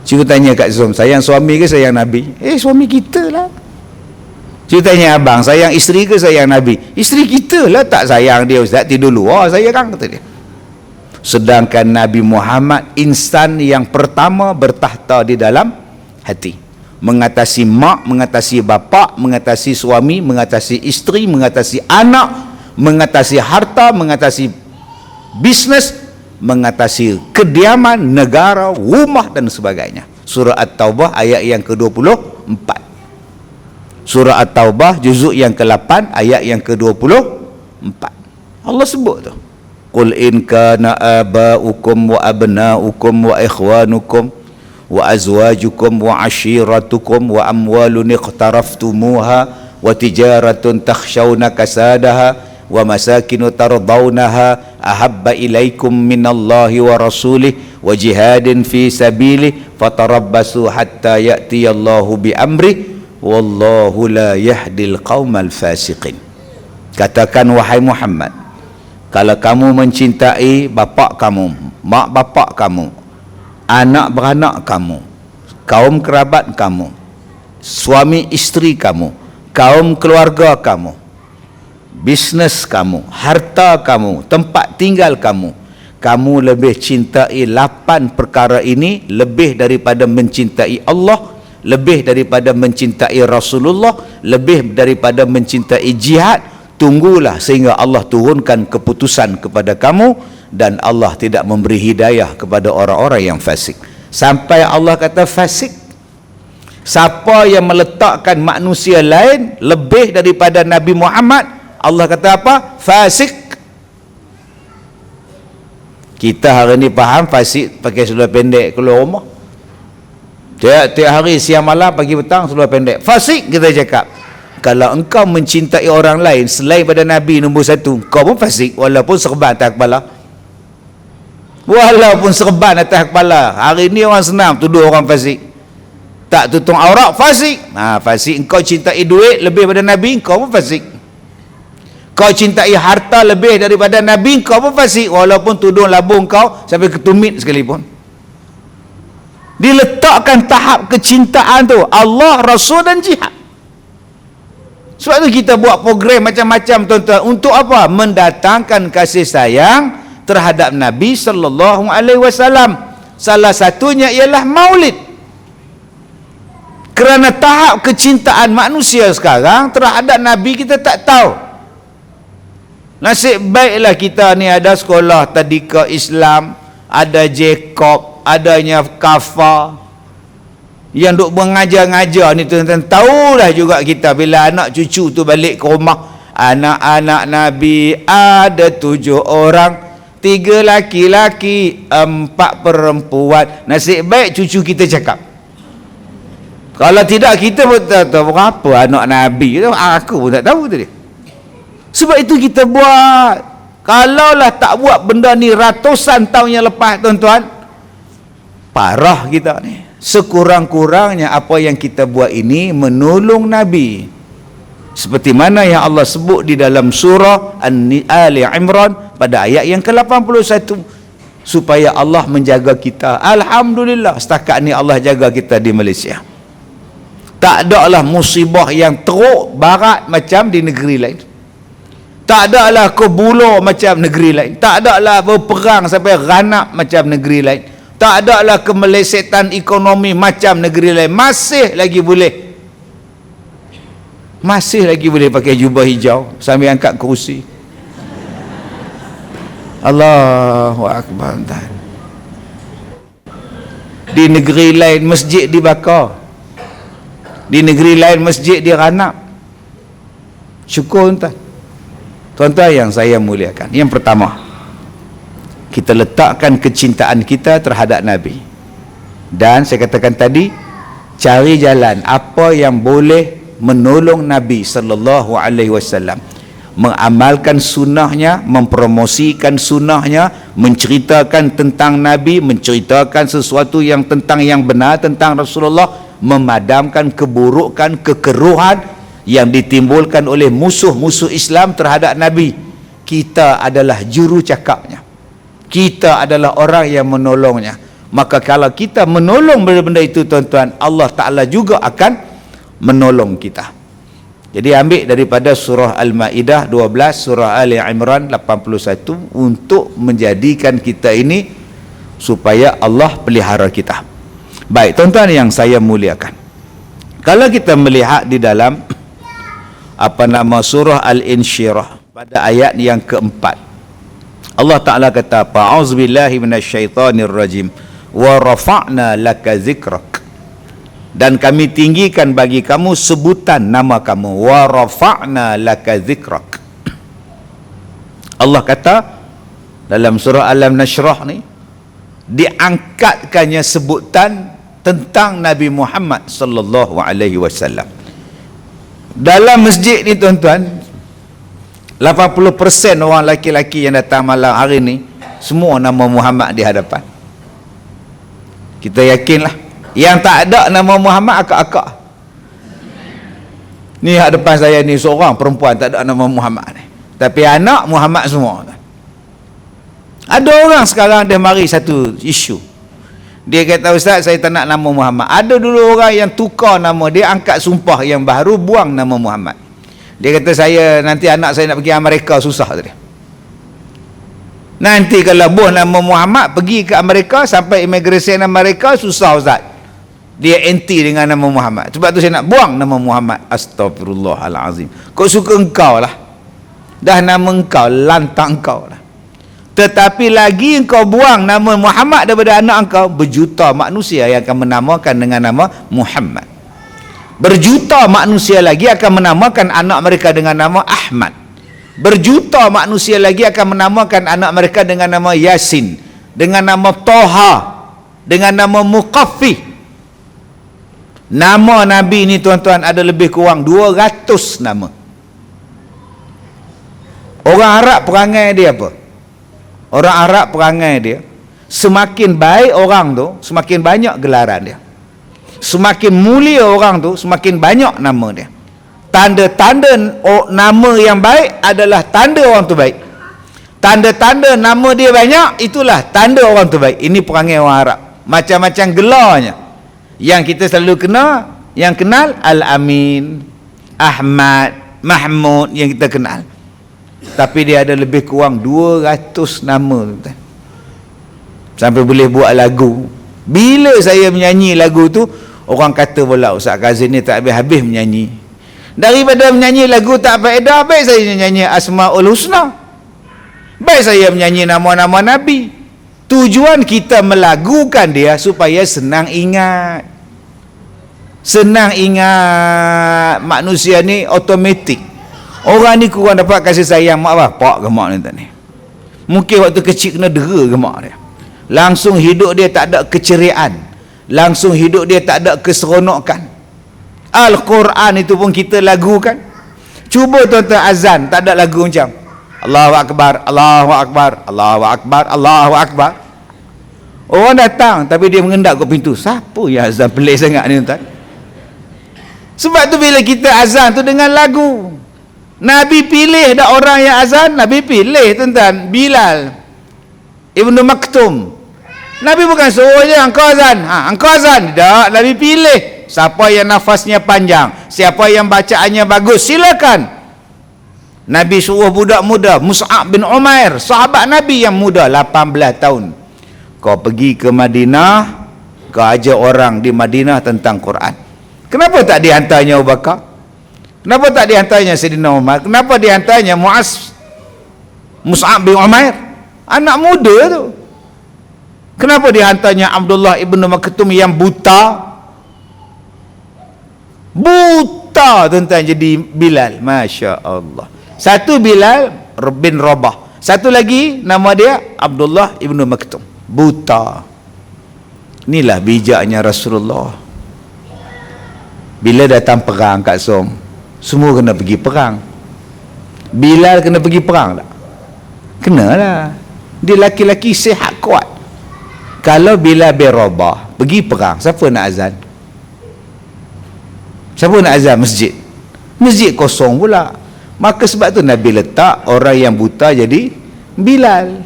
[SPEAKER 1] Cuba tanya kat Zoom, sayang suami ke sayang Nabi? Suami kita lah. Cuba tanya abang, sayang isteri ke sayang Nabi? Isteri kita lah. Tak sayang dia ustaz, tidur luar sayang, kata dia. Sedangkan Nabi Muhammad insan yang pertama bertahta di dalam hati, mengatasi mak, mengatasi bapa, mengatasi suami, mengatasi isteri, mengatasi anak, mengatasi harta, mengatasi bisnes, mengatasi kediaman, negara, rumah dan sebagainya. Surah At-Taubah ayat yang ke-24. Surah At-Taubah juzuk yang ke-8 ayat yang ke-24. Allah sebut tu, qul in kana aba'ukum wa abna'ukum wa ikhwanukum wa azwajukum wa ashiratukum wa amwalun iqtaraftumuha wa tijaratun takhshawna kasadaha wa masakinu tardawnaha ahabba ilaikum minallahi wa rasulih wa jihadin fi sabilih fatarabbasu hatta ya'tiyallahu bi amrih wallahu la yahdil qaumal fasiqin. Katakan wahai Muhammad, Kalau kamu mencintai bapak kamu, mak bapak kamu, anak beranak kamu, kaum kerabat kamu, suami isteri kamu, kaum keluarga kamu, bisnes kamu, harta kamu, tempat tinggal kamu, kamu lebih cintai 8 perkara ini lebih daripada mencintai Allah, lebih daripada mencintai Rasulullah, lebih daripada mencintai jihad, tunggulah sehingga Allah turunkan keputusan kepada kamu dan Allah tidak memberi hidayah kepada orang-orang yang fasik. Sampai Allah kata fasik. Siapa yang meletakkan manusia lain lebih daripada Nabi Muhammad, Allah kata apa? Fasik. Kita hari ni faham fasik pakai seluar pendek keluar rumah. Tiap hari siang malam pagi petang seluar pendek. Fasik kita cakap. Kalau engkau mencintai orang lain selain pada Nabi nombor 1, kau pun fasik walaupun serban atas kepala. Walaupun serban atas kepala. Hari ni orang senang tuduh orang fasik. Tak tutup aurat, fasik. Fasik. Engkau cintai duit lebih daripada Nabi, kau pun fasik. Kau cintai harta lebih daripada Nabi, kau pun fasik. Walaupun tuduh labung kau sampai ketumit sekalipun. Diletakkan tahap kecintaan tu Allah, Rasul dan jihad. Sebab tu kita buat program macam-macam tuan-tuan. Untuk apa? Mendatangkan kasih sayang terhadap Nabi sallallahu alaihi wasallam. Salah satunya ialah maulid. Kerana tahap kecintaan manusia sekarang terhadap Nabi kita tak tahu. Nasib baiklah kita ni ada sekolah tadika Islam, ada Jacob, adanya Kafa, yang duk mengajar-ngajar ni tuan-tuan. Tahulah juga kita bila anak cucu tu balik ke rumah, anak-anak Nabi ada 7 orang, 3 laki-laki, 4 perempuan. Nasib baik cucu kita cakap. Kalau tidak kita pun tak tahu berapa anak Nabi tu. Aku pun tak tahu tadi. Sebab itu kita buat. Kalaulah tak buat benda ni ratusan tahun yang lepas tuan-tuan, parah kita ni. Sekurang-kurangnya apa yang kita buat ini menolong Nabi. Seperti mana yang Allah sebut di dalam surah Ali Imran pada ayat yang ke-81. Supaya Allah menjaga kita. Alhamdulillah setakat ni Allah jaga kita di Malaysia. Tak adalah musibah yang teruk barat macam di negeri lain. Tak adalah kebula macam negeri lain. Tak adalah berperang sampai ranak macam negeri lain. Tak adalah kemelesetan ekonomi macam negeri lain. Masih lagi boleh pakai jubah hijau sambil angkat kerusi. Allahu Akbar. Di negeri lain masjid dibakar, di negeri lain masjid diranak. Syukur tuan-tuan yang saya muliakan. Yang pertama, kita letakkan kecintaan kita terhadap Nabi. Dan saya katakan tadi, cari jalan apa yang boleh menolong Nabi sallallahu alaihi wasallam, mengamalkan sunnahnya, mempromosikan sunnahnya, menceritakan tentang Nabi, menceritakan sesuatu yang tentang yang benar tentang Rasulullah, memadamkan keburukan, kekeruhan yang ditimbulkan oleh musuh-musuh Islam terhadap Nabi. Kita adalah juru cakapnya. Kita adalah orang yang menolongnya. Maka kalau kita menolong benda-benda itu tuan-tuan, Allah Ta'ala juga akan menolong kita. Jadi ambil daripada surah Al-Ma'idah 12, surah Ali Imran 81 untuk menjadikan kita ini supaya Allah pelihara kita. Baik tuan-tuan yang saya muliakan, kalau kita melihat di dalam surah Al-Insyirah pada ayat yang keempat, Allah Ta'ala kata apa? A'udzubillahi minasyaitonirrajim. Wa rafa'na laka zikrak. Dan kami tinggikan bagi kamu sebutan nama kamu. Wa rafa'na laka zikrak. Allah kata dalam surah Alam Nashrah ni, diangkatkannya sebutan tentang Nabi Muhammad sallallahu alaihi wasallam. Dalam masjid ni tuan-tuan, 80% orang laki-laki yang datang malam hari ni semua nama Muhammad di hadapan. Kita yakinlah. Yang tak ada nama Muhammad akak-akak. Ni hadapan saya ni seorang perempuan tak ada nama Muhammad ni. Tapi anak Muhammad semua. Ada orang sekarang dia mari satu isu. Dia kata, Ustaz, saya tak nak nama Muhammad. Ada dulu orang yang tukar nama dia, angkat sumpah yang baru, buang nama Muhammad. Dia kata, saya nanti anak saya nak pergi Amerika susah tadi. Nanti kalau buah nama Muhammad pergi ke Amerika, sampai imigresen Amerika susah, Ustaz. Dia anti dengan nama Muhammad. Sebab tu saya nak buang nama Muhammad. Astagfirullahalazim. Kau suka engkau lah. Dah nama engkau, lantang engkau lah. Tetapi lagi engkau buang nama Muhammad daripada anak engkau, berjuta manusia yang akan menamakan dengan nama Muhammad. Berjuta manusia lagi akan menamakan anak mereka dengan nama Ahmad. Berjuta manusia lagi akan menamakan anak mereka dengan nama Yasin, dengan nama Toha, dengan nama Muqaffi. Nama Nabi ni tuan-tuan ada lebih kurang 200 nama. Orang Arab perangai dia apa? Orang Arab perangai dia, semakin baik orang tu, semakin banyak gelaran dia. Semakin mulia orang tu, semakin banyak nama dia. Tanda-tanda nama yang baik adalah tanda orang tu baik. Tanda-tanda nama dia banyak, itulah tanda orang tu baik. Ini perangai orang Arab. Macam-macam gelarnya. Yang kita selalu kenal Al-Amin, Ahmad, Mahmud, yang kita kenal. Tapi dia ada lebih kurang 200 nama, tuan. Sampai boleh buat lagu. Bila saya menyanyi lagu tu, orang kata pula, Ustaz Kazim ni tak habis-habis menyanyi. Daripada menyanyi lagu tak faedah, baik saya menyanyi Asmaul Husna, baik saya menyanyi nama-nama Nabi. Tujuan kita melagukan dia supaya senang ingat. Senang ingat. Manusia ni automatik. Orang ni kurang dapat kasih sayang mak bapak ke mak ni tak ni. Mungkin waktu kecil kena dera ke mak dia. Langsung hidup dia tak ada keceriaan. Langsung hidup dia tak ada keseronokan. Al-Quran itu pun kita lagukan. Cuba tuan-tuan azan, tak ada lagu macam Allahu Akbar, Allahu Akbar, Allahu Akbar, Allahu Akbar. Orang datang tapi dia mengendap ke pintu. Siapa yang azan pelik sangat ni tuan? Sebab tu bila kita azan tu dengan lagu. Nabi pilih dah orang yang azan. Nabi pilih tuan-tuan Bilal Ibnu Maktum. Nabi bukan suruh je engkau azan, engkau azan. Tak, Nabi pilih siapa yang nafasnya panjang, siapa yang bacaannya bagus, silakan. Nabi suruh budak muda Mus'ab bin Umair, sahabat Nabi yang muda 18 tahun. Kau pergi ke Madinah, kau ajar orang di Madinah tentang Quran. Kenapa tak dihantarnya Abu Bakar? Kenapa tak dihantarnya Sayyidina Umar? Kenapa dihantarnya Mus'ab bin Umair? Anak muda tu. Kenapa dihantarnya Abdullah ibnu Maktum yang buta? Buta tuan-tuan jadi Bilal. Masya Allah. Satu Bilal bin Rabah, satu lagi nama dia Abdullah ibnu Maktum, buta. Inilah bijaknya Rasulullah. Bila datang perang kat Som, semua kena pergi perang. Bilal kena pergi perang tak? Kenalah. Dia laki-laki sihat kuat. Kalau Bilal bin Rabah pergi perang, siapa nak azan? Siapa nak azan masjid? Masjid kosong pula. Maka sebab tu Nabi letak orang yang buta jadi Bilal.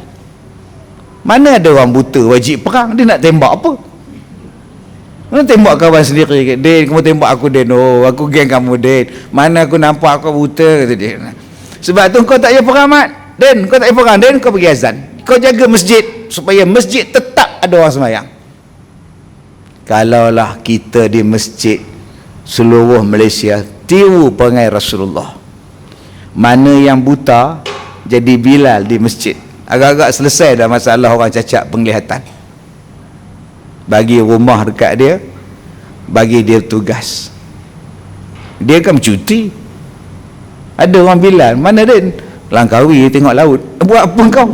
[SPEAKER 1] Mana ada orang buta wajib perang? Dia nak tembak apa? Mana tembak kawan sendiri? Din, kamu tembak aku, Din. Oh, aku geng kamu, Din. Mana aku nampak aku buta, kata dia. Sebab tu kau tak payah perang, Mat. Din, kau tak payah perang. Din, kau pergi azan. Kau jaga masjid supaya masjid tetap ada orang sembahyang. Kalaulah kita di masjid seluruh Malaysia tiru perangai Rasulullah. Mana yang buta jadi Bilal di masjid. Agak-agak selesai dah masalah orang cacat penglihatan. Bagi rumah dekat dia, bagi dia tugas. Dia kan cuti. Ada orang Bilal, mana Din? Langkawi tengok laut. Buat apa kau?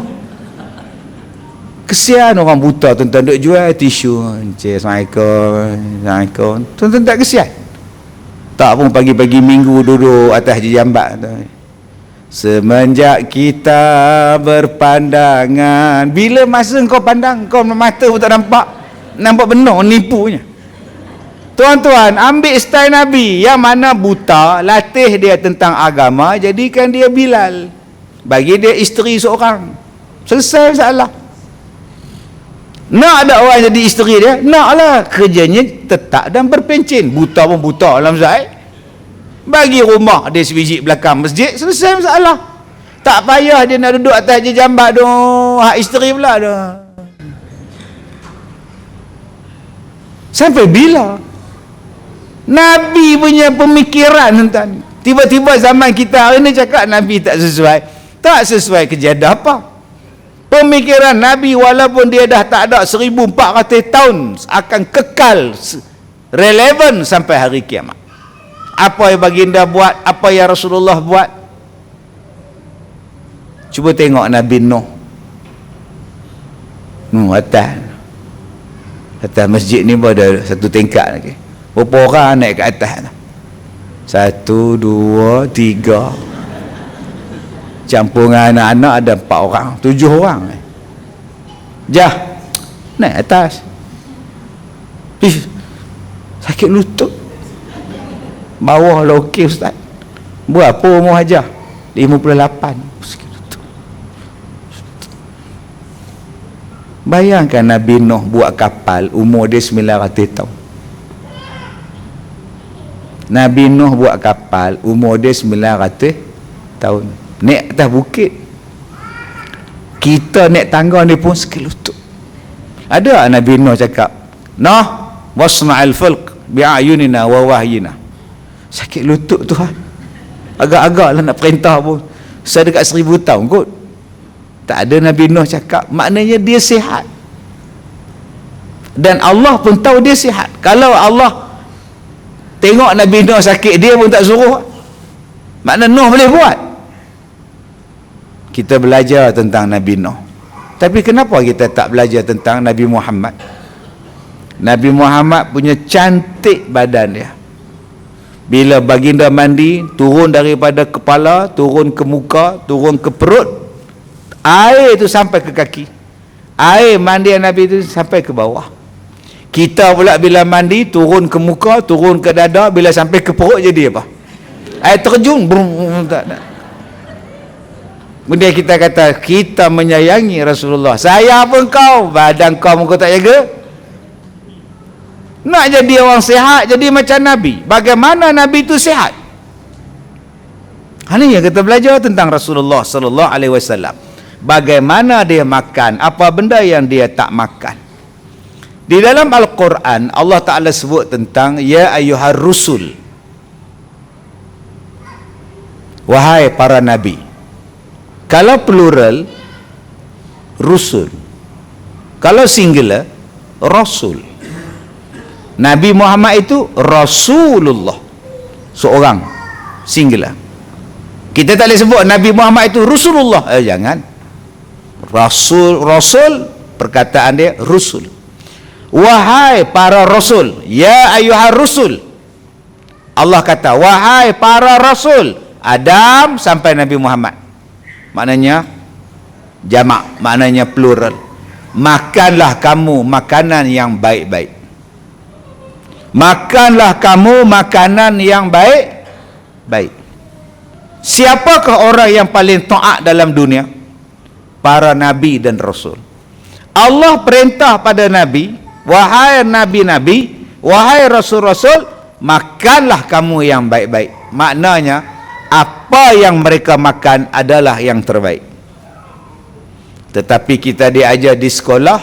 [SPEAKER 1] Kesian orang buta tuan-tuan duk jual tisu. Assalamualaikum. Tuan-tuan tak kesian? Tak pun pagi-pagi minggu duduk atas jambat tu. Semenjak kita berpandangan, bila masa kau pandang, kau mata pun tak nampak. Nampak benar nipunya. Tuan-tuan, ambil style Nabi yang mana buta, latih dia tentang agama, jadikan dia Bilal. Bagi dia isteri seorang. Selesai masalah. Nak ada orang jadi isteri dia? Naklah. Kerjanya tetap dan berpencin. Buta pun buta dalam Zaid. Bagi rumah dia sebiji belakang masjid, selesai masalah. Tak payah dia nak duduk atas je jambat tu, hak isteri pula tu. Sampai bila Nabi punya pemikiran tentang tiba-tiba zaman kita hari ni cakap Nabi tak sesuai kejadian apa? Pemikiran Nabi walaupun dia dah tak ada 1400 tahun akan kekal relevan sampai hari kiamat. Apa yang baginda buat, apa yang Rasulullah buat. Cuba tengok Nabi Nuh. Atas masjid ni pun ada satu tingkat lagi. Berapa orang naik ke atas? 1, 2, 3. Campur dengan anak-anak ada 4 orang, 7 orang. Jah, naik atas. Sakit lutut. Bawah lah okey ustaz. Berapa umur Hajah? 58. Sakit lutut. Bayangkan Nabi Nuh buat kapal, umur dia 900 tahun. Nabi Nuh buat kapal, umur dia 900 tahun. Naik atas bukit. Kita naik tangga ni pun sakit lutut. Ada Nabi Nuh cakap, "Nuh, wasna'il fulk bi'ayunina wa wahyina." Sakit lutut tu agak-agak lah nak perintah pun. Saya dekat 1000 tahun kot. Tak ada Nabi Nuh cakap. Maknanya dia sihat. Dan Allah pun tahu dia sihat. Kalau Allah tengok Nabi Nuh sakit, dia pun tak suruh. Makna Nuh boleh buat. Kita belajar tentang Nabi Nuh. Tapi kenapa kita tak belajar tentang Nabi Muhammad? Nabi Muhammad punya cantik badan dia. Bila baginda mandi, turun daripada kepala, turun ke muka, turun ke perut, air itu sampai ke kaki. Air mandi Nabi itu sampai ke bawah. Kita pula bila mandi, turun ke muka, turun ke dada, bila sampai ke perut jadi apa? Air terjun. Kemudian kita kata, kita menyayangi Rasulullah. Sayang pun kau, badan kau muka tak jaga. Nak jadi orang sihat, jadi macam Nabi. Bagaimana Nabi itu sihat? Ini yang kita belajar tentang Rasulullah sallallahu alaihi wasallam. Bagaimana dia makan, apa benda yang dia tak makan. Di dalam Al-Quran Allah Ta'ala sebut tentang ya ayyuhar rusul. Wahai para nabi. Kalau plural rusul. Kalau singular rasul. Nabi Muhammad itu Rasulullah, seorang singular. Kita tak boleh sebut Nabi Muhammad itu Rasulullah. Jangan. Rasul perkataan dia rusul. Wahai para rasul, ya ayyuhar rusul. Allah kata wahai para rasul, Adam sampai Nabi Muhammad. Maknanya jamak, maknanya plural. Makanlah kamu makanan yang baik-baik. Makanlah kamu makanan yang baik. Siapakah orang yang paling taat dalam dunia? Para nabi dan rasul. Allah perintah pada nabi, wahai nabi-nabi, wahai rasul-rasul, makanlah kamu yang baik-baik. Maknanya apa yang mereka makan adalah yang terbaik. Tetapi kita diajar di sekolah,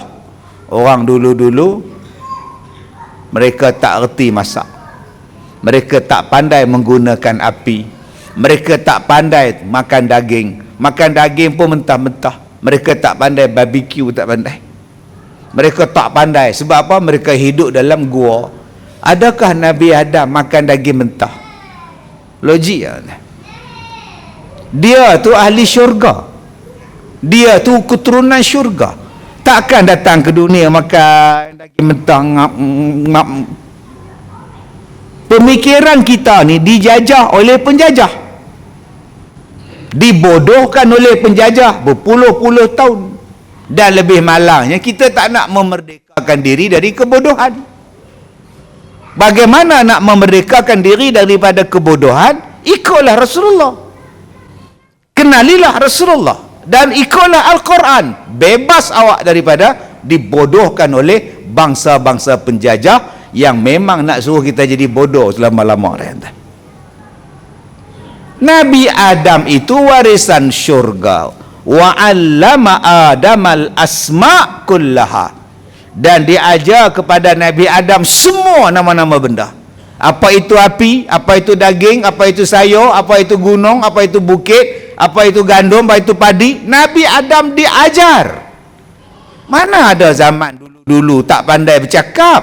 [SPEAKER 1] orang dulu-dulu mereka tak erti masak. Mereka tak pandai menggunakan api. Mereka tak pandai makan daging. Makan daging pun mentah-mentah. Mereka tak pandai barbecue, tak pandai. Mereka tak pandai. Sebab apa? Mereka hidup dalam gua. Adakah Nabi Adam makan daging mentah? Logik ya. Dia tu ahli syurga. Dia tu keturunan syurga. Takkan datang ke dunia makan daging mentah ngap. Pemikiran kita ni dijajah oleh penjajah. Dibodohkan oleh penjajah berpuluh-puluh tahun. Dan lebih malangnya kita tak nak memerdekakan diri dari kebodohan. Bagaimana nak memerdekakan diri daripada kebodohan? Ikutlah Rasulullah. Kenalilah Rasulullah. Dan ikutlah Al-Quran. Bebas awak daripada dibodohkan oleh bangsa-bangsa penjajah yang memang nak suruh kita jadi bodoh selama-lama. Nabi Adam itu warisan syurga. Wa 'allama Adamal asma' kullaha. Dan diajar kepada Nabi Adam semua nama-nama benda. Apa itu api, apa itu daging, apa itu sayur, apa itu gunung, apa itu bukit, apa itu gandum, apa itu padi. Nabi Adam diajar. Mana ada zaman dulu tak pandai bercakap.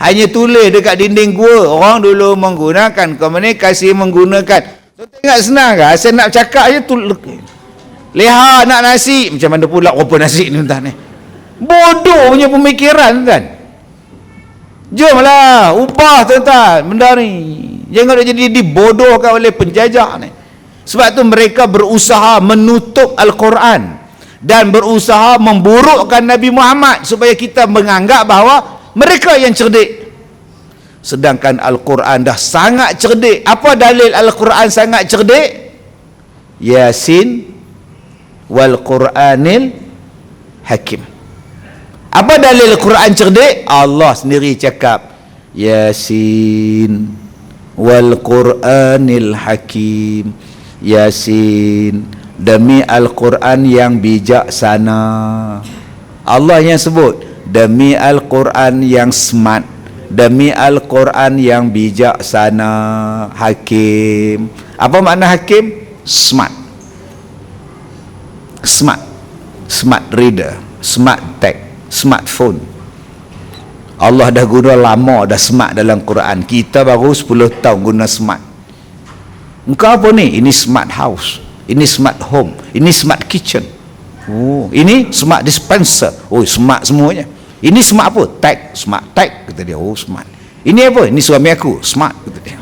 [SPEAKER 1] Hanya tulis dekat dinding gua. Orang dulu menggunakan komunikasi, menggunakan. Tengok senang kan? Saya nak cakap je lihat nak nasi. Macam mana pula rupa nasi ni tuan ni? Bodoh punya pemikiran tuan. Jomlah ubah tuan-tuan benda ni. Jangan jadi dibodohkan oleh penjajah ni. Sebab tu mereka berusaha menutup Al-Quran dan berusaha memburukkan Nabi Muhammad supaya kita menganggap bahawa mereka yang cerdik. Sedangkan Al-Quran dah sangat cerdik. Apa dalil Al-Quran sangat cerdik? Yasin wal Quranil Hakim. Apa dalil Al-Quran cerdik? Allah sendiri cakap Yasin wal Quranil Hakim. Yasin, demi Al-Quran yang bijaksana. Allah yang sebut demi Al-Quran yang smart, demi Al-Quran yang bijaksana. Hakim. Apa makna hakim? Smart. Smart reader, smart text, smartphone. Allah dah guna lama dah smart dalam Quran. Kita baru 10 tahun guna smart. Engkau apa ni? Ini smart house, ini smart home, ini smart kitchen. Oh, ini smart dispenser. Oh, smart semuanya. Ini smart apa? Tag, smart tag, kata dia. Oh, smart. Ini apa? Ini suami aku, smart, kata dia.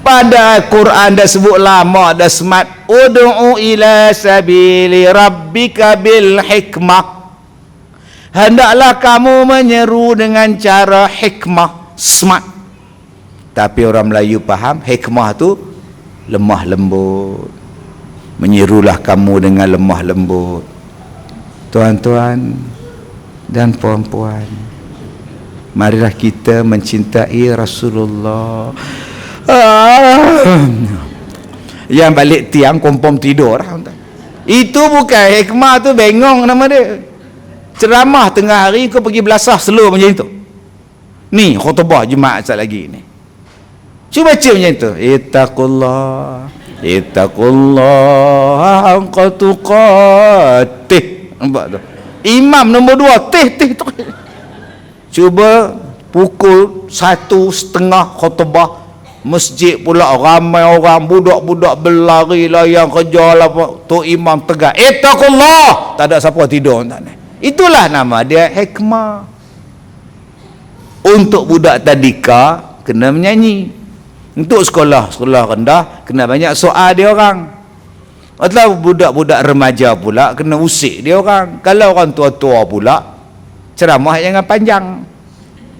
[SPEAKER 1] Pada Quran dah sebut lama dah smart. Ud'u ila sabili rabbika bil hikmah. Hendaklah kamu menyeru dengan cara hikmah, smart. Tapi orang Melayu faham hikmah tu lemah lembut. Menyerulah kamu dengan lemah lembut. Tuan-tuan dan puan-puan, marilah kita mencintai Rasulullah. Yang balik tiang kompom tidur. Itu bukan hikmah, tu bengong nama dia. Ceramah tengah hari kau pergi belasah slow macam itu. Ni khutbah Jumaat sat lagi ni. Cuba baca macam tu. Ittaqullah, ittaqullah haqqa tuqatih. Nampak tu? Imam nombor 2 teh. Cuba pukul 1:30 khutbah, masjid pula ramai orang, budak-budak berlari lah yang kerja lah, tu imam tegak ittaqullah, tak ada siapa tidur. Itulah nama dia hikmah. Untuk budak tadika kena menyanyi. Untuk sekolah rendah kena banyak soal dia orang. Atau budak-budak remaja pula kena usik dia orang. Kalau orang tua-tua pula ceramah jangan panjang,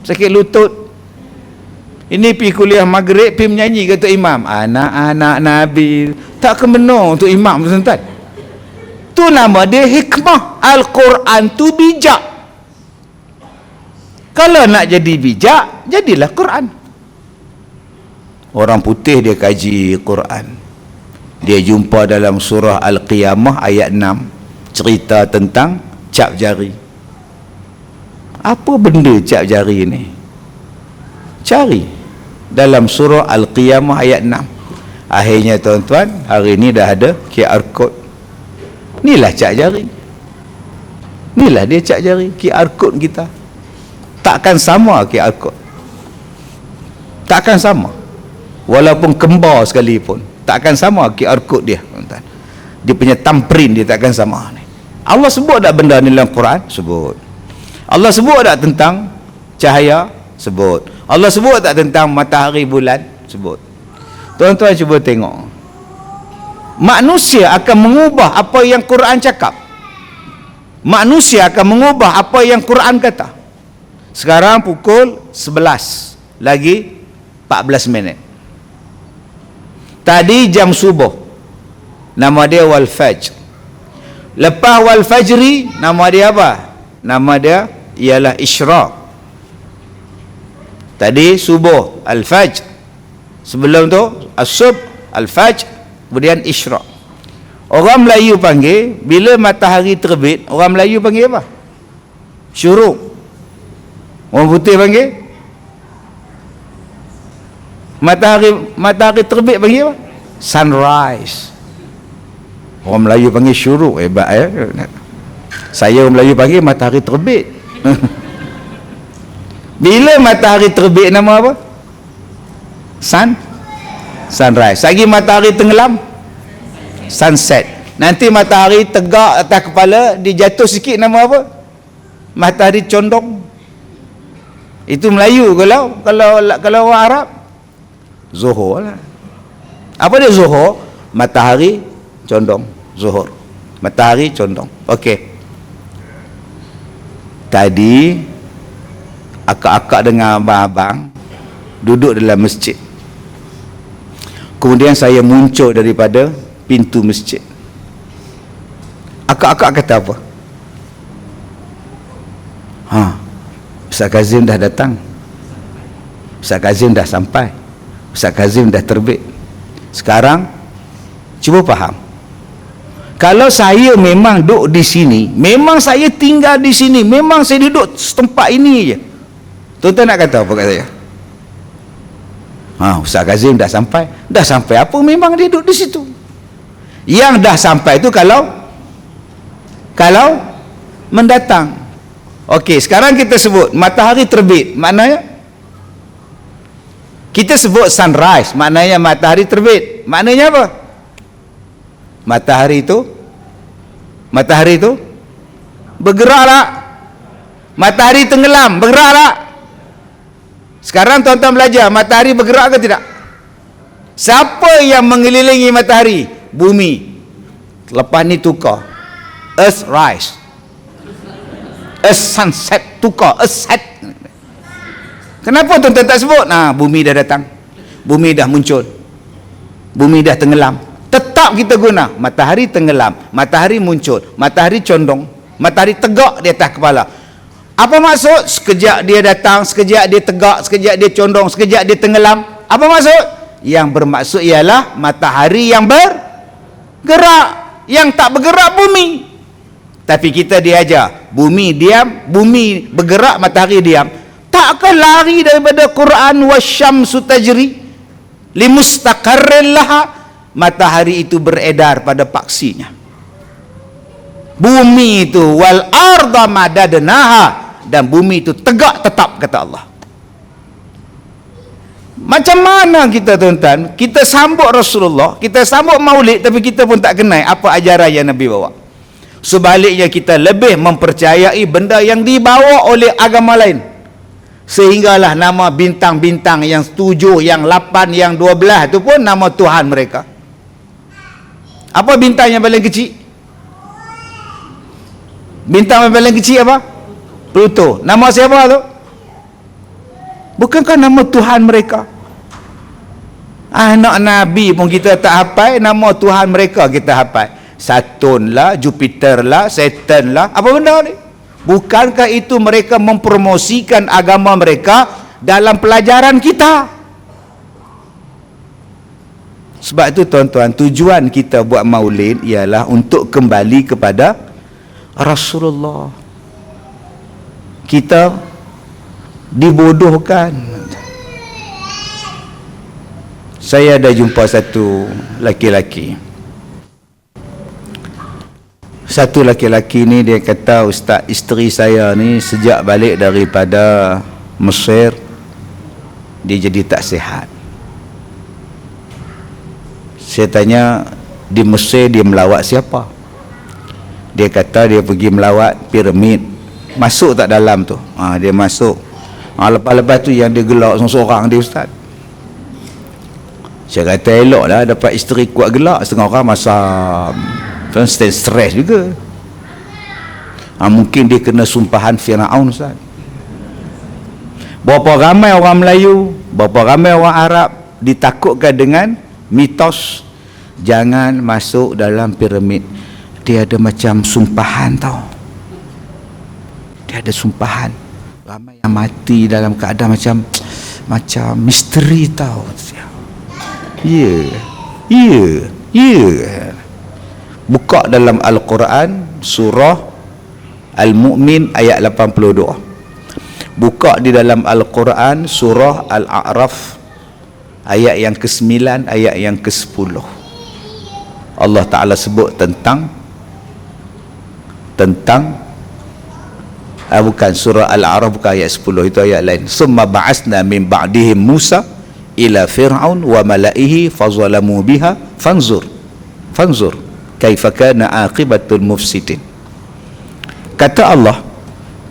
[SPEAKER 1] sakit lutut. Ini pergi kuliah maghrib, pergi menyanyi kata imam, anak-anak Nabi. Tak kemana untuk imam tuan-tuan. Tu nama dia hikmah. Al-Quran tu bijak. Kalau nak jadi bijak, jadilah Quran. Orang putih dia kaji Quran. Dia jumpa dalam surah Al-Qiyamah ayat 6 cerita tentang cap jari. Apa benda cap jari ni? Cari dalam surah Al-Qiyamah ayat 6. Akhirnya tuan-tuan, hari ni dah ada QR code. Inilah cap jari. Inilah dia cap jari, QR code kita. Takkan sama QR code. Takkan sama. Walaupun kembar sekalipun, takkan sama QR code dia, tuan-tuan. Dia punya thumbprint dia takkan sama ni. Allah sebut tak benda ni dalam Quran? Sebut. Allah sebut tak tentang cahaya? Sebut. Allah sebut tak tentang matahari bulan? Sebut. Tuan-tuan cuba tengok. Manusia akan mengubah apa yang Quran cakap. Manusia akan mengubah apa yang Quran kata. Sekarang pukul 11 lagi 14 minit. Tadi jam subuh, nama dia wal fajr. Lepas wal fajri, nama dia apa? Nama dia ialah isyraq. Tadi subuh, al-fajr. Sebelum tu as-subh, al-fajr, kemudian isyraq. Orang Melayu panggil bila matahari terbit, orang Melayu panggil apa? Syuruk. Orang putih panggil matahari terbit panggil apa? Sunrise. Orang Melayu panggil syuruk. Hebat ya. Saya orang Melayu panggil matahari terbit. Bila matahari terbit nama apa? Sunrise. Lagi matahari tenggelam, sunset. Nanti matahari tegak atas kepala, dia jatuh sikit nama apa? Matahari condong. Itu Melayu. Kalau orang Arab, zuhur lah. Apa dia zuhur? Matahari condong. Zuhur, matahari condong. Okey. Tadi akak-akak dengan abang-abang duduk dalam masjid. Kemudian saya muncul daripada pintu masjid. Akak-akak kata apa? Ustaz Kazim dah datang, Ustaz Kazim dah sampai, Ustaz Kazim dah terbit. Sekarang cuba faham, kalau saya memang duduk di sini, memang saya tinggal di sini, memang saya duduk setempat ini je, tuan-tuan nak kata apa kat saya? Ustaz Kazim dah sampai. Dah sampai apa? Memang dia duduk di situ. Yang dah sampai itu kalau mendatang. Okey, sekarang kita sebut matahari terbit, maknanya kita sebut sunrise, maknanya matahari terbit. Maknanya apa? Matahari itu bergerak tak? Matahari tenggelam, bergerak tak? Sekarang tuan-tuan belajar, matahari bergerak ke tidak? Siapa yang mengelilingi matahari? Bumi. Lepas ni tukar, earth rise, earth sunset, tukar, earth set. Kenapa tuan-tuan tak sebut? Bumi dah datang, bumi dah muncul, bumi dah tenggelam. Tetap kita guna matahari tenggelam, matahari muncul, matahari condong, matahari tegak di atas kepala. Apa maksud? Sekejap dia datang, sekejap dia tegak, sekejap dia condong, sekejap dia tenggelam. Apa maksud? Yang bermaksud ialah matahari yang bergerak, yang tak bergerak bumi. Tapi kita diajar bumi diam, bumi bergerak, matahari diam. Takkan lari daripada Quran, wasyamsu tajri limustaqarrin laha. Matahari itu beredar pada paksinya. Bumi itu wal arda madadnaha, dan bumi itu tegak tetap, kata Allah. Macam mana kita tuan-tuan, kita sambut Rasulullah, kita sambut Maulid, tapi kita pun tak kenal apa ajaran yang Nabi bawa. Sebaliknya kita lebih mempercayai benda yang dibawa oleh agama lain, sehinggalah nama bintang-bintang yang 7, yang 8, yang 12 itu pun nama Tuhan mereka. Apa bintang yang paling kecil? Bintang yang paling kecil apa? Pluto. Nama siapa tu? Bukankah nama Tuhan mereka? Anak Nabi pun kita tak hafal, nama Tuhan mereka kita hafal. Saturn lah, Jupiter lah, Saturn lah. Apa benda ni? Bukankah itu mereka mempromosikan agama mereka dalam pelajaran kita? Sebab itu tuan-tuan, tujuan kita buat maulid ialah untuk kembali kepada Rasulullah. Kita dibodohkan. Saya ada jumpa satu laki-laki. Satu laki-laki ni dia kata, Ustaz, isteri saya ni sejak balik daripada Mesir, dia jadi tak sihat. Saya tanya, di Mesir dia melawat siapa? Dia kata dia pergi melawat piramid. Masuk tak dalam tu? Dia masuk. Lepas-lepas tu yang dia gelak seorang-seorang dia, Ustaz. Saya kata elok lah dapat isteri kuat gelak. Setengah orang masa stres juga. Mungkin dia kena sumpahan Firaun, Ustaz. Berapa ramai orang Melayu, berapa ramai orang Arab ditakutkan dengan mitos jangan masuk dalam piramid. dia ada macam sumpahan tau. Dia ada sumpahan. Ramai yang mati dalam keadaan macam misteri tau. Ya. Buka dalam Al-Quran surah Al-Mu'min ayat 82. Buka di dalam Al-Quran surah Al-A'raf ayat yang ke-9, ayat yang ke-10. Allah Ta'ala sebut tentang bukan surah Al-A'raf, bukan ayat 10, itu ayat lain. Summa ba'asna min ba'dihim Musa ila Fir'aun wa mala'ihi fazalamu biha fanzur kaifa kana aqibatul mufsidin. Kata Allah,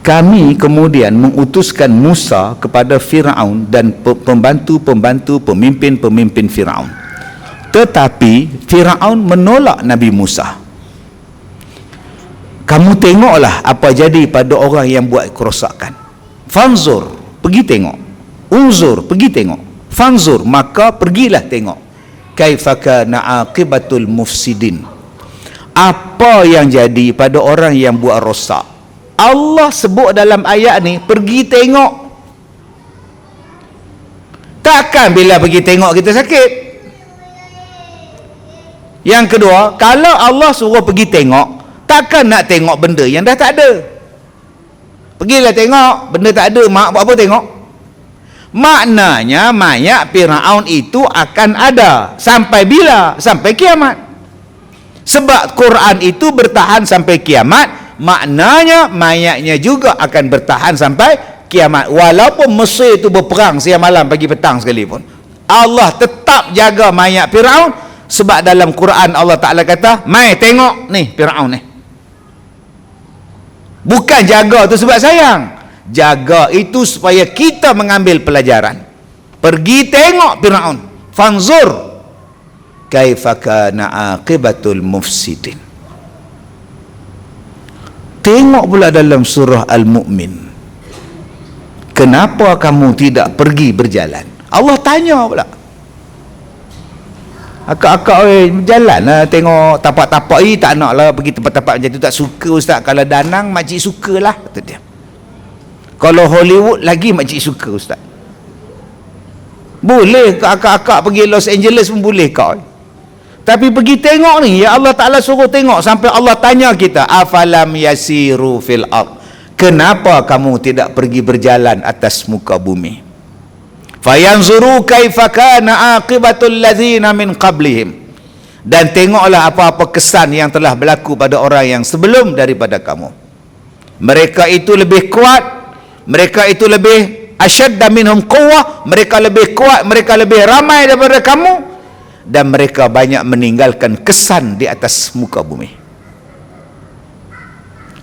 [SPEAKER 1] kami kemudian mengutuskan Musa kepada Fir'aun dan pembantu-pembantu pemimpin-pemimpin Fir'aun, tetapi Fir'aun menolak Nabi Musa. Kamu tengoklah apa jadi pada orang yang buat kerosakan. Fanzur, pergi tengok. Unzur, pergi tengok. Fanzur, maka pergilah tengok. Kaifa kana aqibatul mufsidin. Apa yang jadi pada orang yang buat rosak. Allah sebut dalam ayat ni, pergi tengok. Takkan bila pergi tengok kita sakit. Yang kedua, kalau Allah suruh pergi tengok, takkan nak tengok benda yang dah tak ada. Pergilah tengok, benda tak ada, mak buat apa tengok? Maknanya mayat Firaun itu akan ada. Sampai bila? Sampai kiamat. Sebab Quran itu bertahan sampai kiamat, maknanya mayatnya juga akan bertahan sampai kiamat. Walaupun Mesir itu berperang siang malam pagi petang sekalipun, Allah tetap jaga mayat Firaun. Sebab dalam Quran Allah Ta'ala kata, mai tengok ni Firaun ni. Bukan jaga tu sebab sayang, jaga itu supaya kita mengambil pelajaran. Pergi tengok Firaun, fanzur kaifa kana aqibatul mufsidin. Tengok pula dalam surah Al-Mu'min, kenapa kamu tidak pergi berjalan? Allah tanya pula. Akak-akak berjalan lah, tengok tapak-tapak ni, tak nak lah pergi tempat-tempat macam tu, tak suka ustaz. Kalau Danang makcik sukalah, kata dia. Kalau Hollywood lagi makcik suka ustaz. Boleh akak-akak pergi Los Angeles pun boleh kau. Tapi pergi tengok ni, ya Allah Ta'ala suruh tengok. Sampai Allah tanya kita, afalam yasiru fil ard, kenapa kamu tidak pergi berjalan atas muka bumi? Fayanzuru kaifa kana aqibatul ladzina min qablihim, dan tengoklah apa-apa kesan yang telah berlaku pada orang yang sebelum daripada kamu. Mereka itu lebih kuat, mereka itu lebih asyadda minhum quwwah, mereka lebih kuat, mereka lebih ramai daripada kamu, dan mereka banyak meninggalkan kesan di atas muka bumi.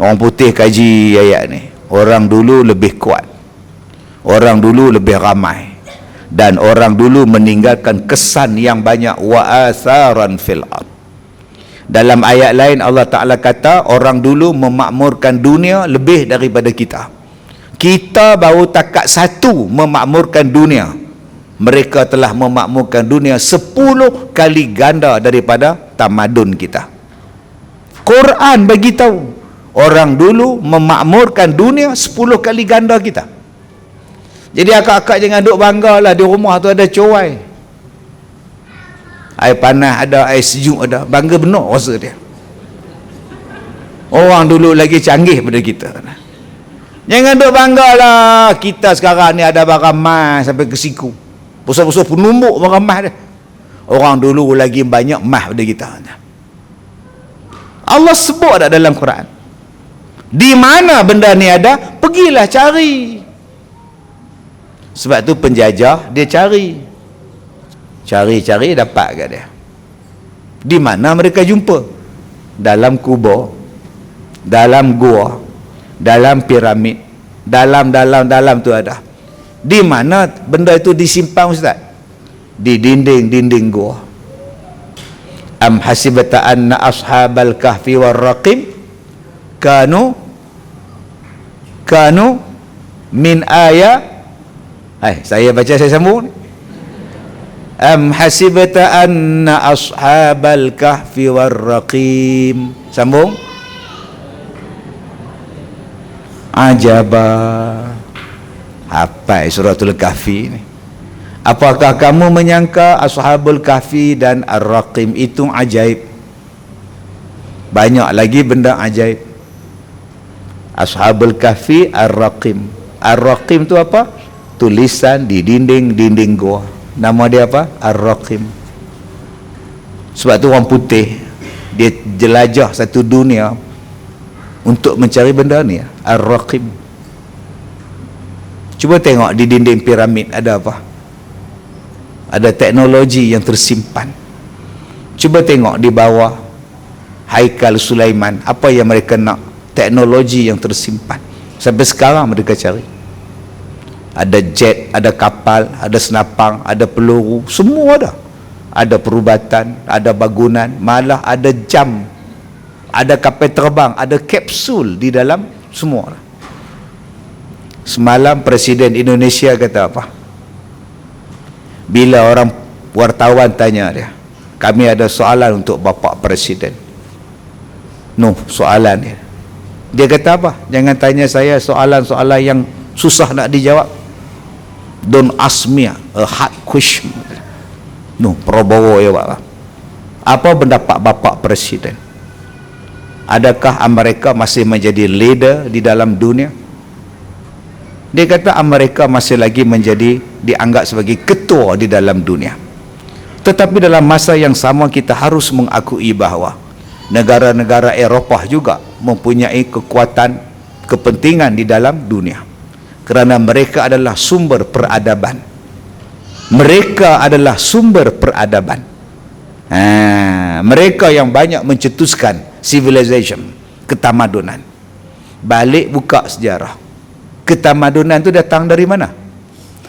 [SPEAKER 1] Orang putih kaji ayat ni, orang dulu lebih kuat, orang dulu lebih ramai, dan orang dulu meninggalkan kesan yang banyak. Wa atharan fil ard. Dalam ayat lain Allah Ta'ala kata, orang dulu memakmurkan dunia lebih daripada kita. Kita baru takat satu memakmurkan dunia, mereka telah memakmurkan dunia 10 kali ganda daripada tamadun kita. Quran bagi tahu, orang dulu memakmurkan dunia 10 kali ganda kita. Jadi akak-akak jangan duk banggalah di rumah tu ada cowai, air panas ada, air sejuk ada. Bangga benar rasa dia. Orang dulu lagi canggih pada kita. Jangan duk banggalah kita sekarang ni ada barang mas sampai ke siku, pusat-pusat penumbuk barang mas dia. Orang dulu lagi banyak mas pada kita. Allah sebut tak dalam Quran, di mana benda ni ada, pergilah cari. Sebab tu penjajah dia cari dapat kat dia. Di mana mereka jumpa? Dalam kubur, dalam gua, dalam piramid, dalam tu ada. Di mana benda itu disimpan ustaz? Di dinding gua. Am hasibata anna ashabal kahfi war raqim kanu min ayat. Saya baca, saya sambung. Am hasibta anna ashabal kahfi warraqim. Sambung. Ajaba. Apa suratul kahfi ni? Apakah kamu menyangka ashabul kahfi dan ar-raqim itu ajaib? Banyak lagi benda ajaib. Ashabul kahfi, ar-raqim. Ar-raqim tu apa? Tulisan di dinding-dinding gua. Nama dia apa? Ar-raqim. Sebab tu orang putih dia jelajah satu dunia untuk mencari benda ni, ar-raqim. Cuba tengok di dinding piramid ada apa? Ada teknologi yang tersimpan. Cuba tengok di bawah Haikal Sulaiman, apa yang mereka nak? Teknologi yang tersimpan. Sampai sekarang mereka cari. Ada jet, ada kapal, ada senapang, ada peluru, semua ada. Ada perubatan, ada bangunan, malah ada jam, ada kapal terbang, ada kapsul di dalam, semua. Semalam Presiden Indonesia kata apa? Bila orang wartawan tanya dia, kami ada soalan untuk Bapak Presiden. Soalan dia. Dia kata apa? Jangan tanya saya soalan-soalan yang susah nak dijawab. Don't ask me a hard question. Prabowo ya Pak. Apa pendapat Bapak Presiden? Adakah Amerika masih menjadi leader di dalam dunia? Dia kata Amerika masih lagi dianggap sebagai ketua di dalam dunia. Tetapi dalam masa yang sama kita harus mengakui bahawa negara-negara Eropah juga mempunyai kekuatan kepentingan di dalam dunia. Kerana mereka adalah sumber peradaban. Mereka adalah sumber peradaban. Mereka yang banyak mencetuskan civilization, ketamadunan. Balik buka sejarah. Ketamadunan itu datang dari mana?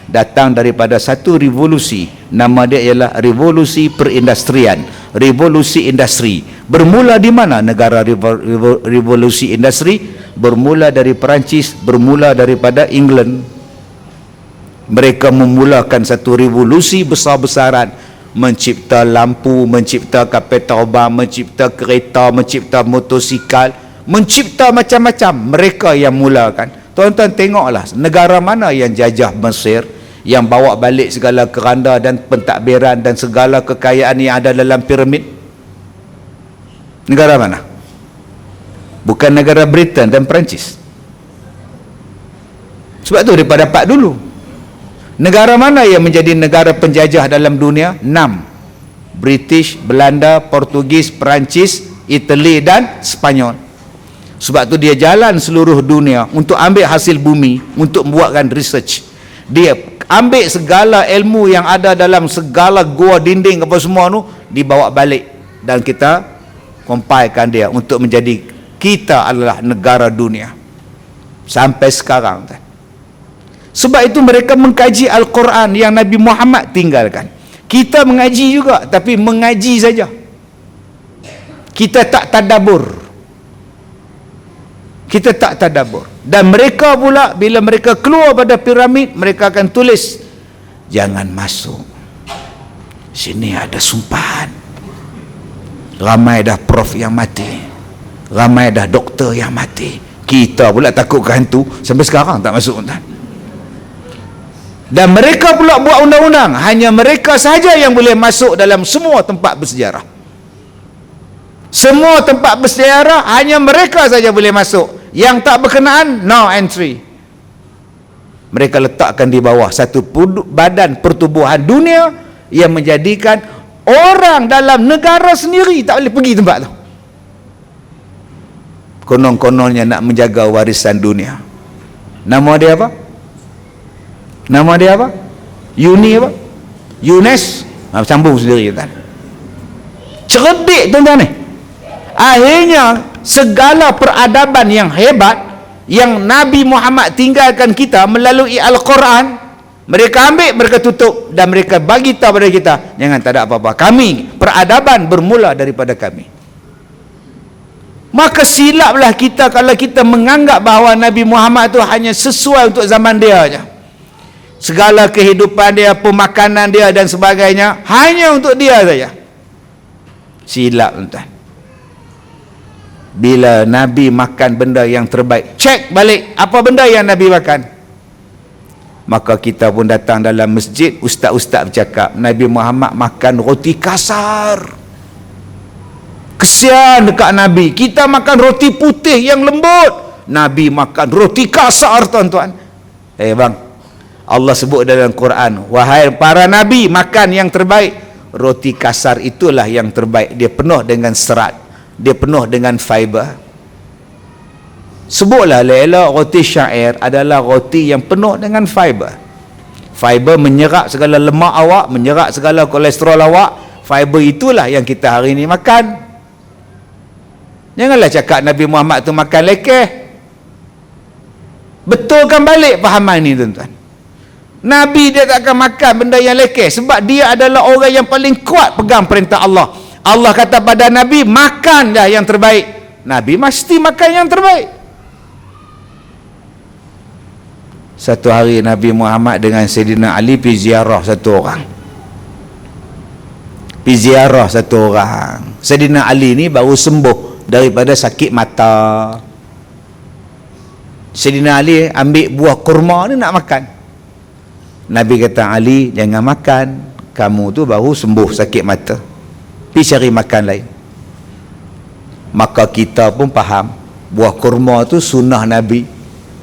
[SPEAKER 1] Datang daripada satu revolusi. Nama dia ialah revolusi perindustrian, revolusi industri. Bermula di mana negara revolusi industri? Bermula dari Perancis, bermula daripada England. Mereka memulakan satu revolusi besar-besaran, mencipta lampu, mencipta kapal terbang, mencipta kereta, mencipta motosikal, mencipta macam-macam. Mereka yang mulakan. Tuan-tuan tengoklah negara mana yang jajah Mesir, yang bawa balik segala keranda dan pentadbiran dan segala kekayaan yang ada dalam piramid. Negara mana? Bukan negara Britain dan Perancis. Sebab tu mereka dapat dulu. Negara mana yang menjadi negara penjajah dalam dunia? 6. British, Belanda, Portugis, Perancis, Itali dan Spanyol. Sebab tu dia jalan seluruh dunia untuk ambil hasil bumi, untuk membuatkan research. Dia ambil segala ilmu yang ada dalam segala gua, dinding apa semua tu, dibawa balik dan kita compilekan dia untuk menjadi, kita adalah negara dunia sampai sekarang. Sebab itu mereka mengkaji Al-Quran yang Nabi Muhammad tinggalkan. Kita mengaji juga, tapi mengaji saja, kita tak tadabbur. Kita tak tadabbur. Dan mereka pula bila mereka keluar pada piramid, mereka akan tulis, jangan masuk sini, ada sumpahan. Ramai dah prof yang mati, ramai dah doktor yang mati. Kita pula takut ke hantu, sampai sekarang tak masuk. Dan mereka pula buat undang-undang, hanya mereka sahaja yang boleh masuk dalam semua tempat bersejarah. Semua tempat bersejarah hanya mereka saja boleh masuk. Yang tak berkenaan, no entry. Mereka letakkan di bawah satu badan pertubuhan dunia yang menjadikan orang dalam negara sendiri tak boleh pergi tempat tu. Konon-kononnya nak menjaga warisan dunia. Nama dia apa? Nama dia apa? UNESCO. Sambung sendiri kan. Cerdik tuan-tuan ni. Akhirnya segala peradaban yang hebat yang Nabi Muhammad tinggalkan kita melalui Al-Quran, mereka ambil, mereka tutup dan mereka bagi tahu pada kita, jangan, tak ada apa-apa, kami, peradaban bermula daripada kami. Maka silaplah kita kalau kita menganggap bahawa Nabi Muhammad itu hanya sesuai untuk zaman dia saja. segala kehidupan dia, pemakanan dia dan sebagainya hanya untuk dia saja. Silap tuan. Bila Nabi makan benda yang terbaik, cek balik apa benda yang Nabi makan. Maka kita pun datang dalam masjid, ustaz-ustaz bercakap Nabi Muhammad makan roti kasar. Kesian dekat Nabi, kita makan roti putih yang lembut, Nabi makan roti kasar tuan-tuan. Bang, Allah sebut dalam Quran, wahai para Nabi makan yang terbaik. Roti kasar itulah yang terbaik. Dia penuh dengan serat, dia penuh dengan fiber. Sebutlah elok roti syair adalah roti yang penuh dengan fiber. Fiber menyerap segala lemak awak, menyerap segala kolesterol awak. Fiber itulah yang kita hari ini makan. Janganlah cakap Nabi Muhammad tu makan lekeh. Betulkan balik fahaman ni tuan-tuan. Nabi dia tak akan makan benda yang lekeh sebab dia adalah orang yang paling kuat pegang perintah Allah. Allah kata pada Nabi, makanlah yang terbaik. Nabi mesti makan yang terbaik. Satu hari Nabi Muhammad dengan Sayyidina Ali pergi ziarah satu orang. Pergi ziarah satu orang. Sayyidina Ali ni baru sembuh daripada sakit mata. Sayyidina Ali ambil buah kurma ni nak makan. Nabi kata, Ali jangan makan, kamu tu baru sembuh sakit mata, pergi cari makan lain. Maka kita pun faham buah kurma tu sunnah Nabi,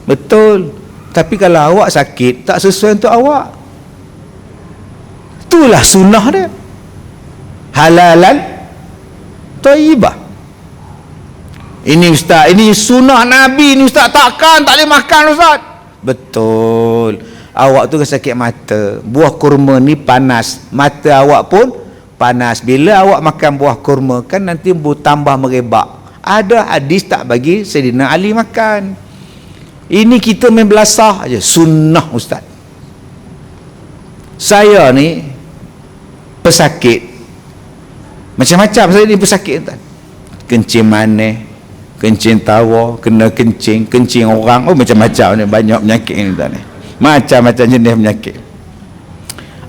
[SPEAKER 1] betul. Tapi kalau awak sakit tak sesuai untuk awak, itulah sunnah dia, halalan thayyibah. Ini ustaz, ini sunnah Nabi ni ustaz, takkan tak boleh makan ustaz. Betul. Awak tu sakit mata, buah kurma ni panas, mata awak pun panas. Bila awak makan buah kurma kan nanti tambah merebak. Ada hadis tak bagi Sayyidina Ali makan. Ini kita main belasah aja, sunnah ustaz. Saya ni pesakit macam-macam, saya ni pesakit tuan. Kencing manis, kencing tawa, kena kencing orang, macam-macam ni, banyak penyakit ni tuan ni. Macam-macam jenis penyakit.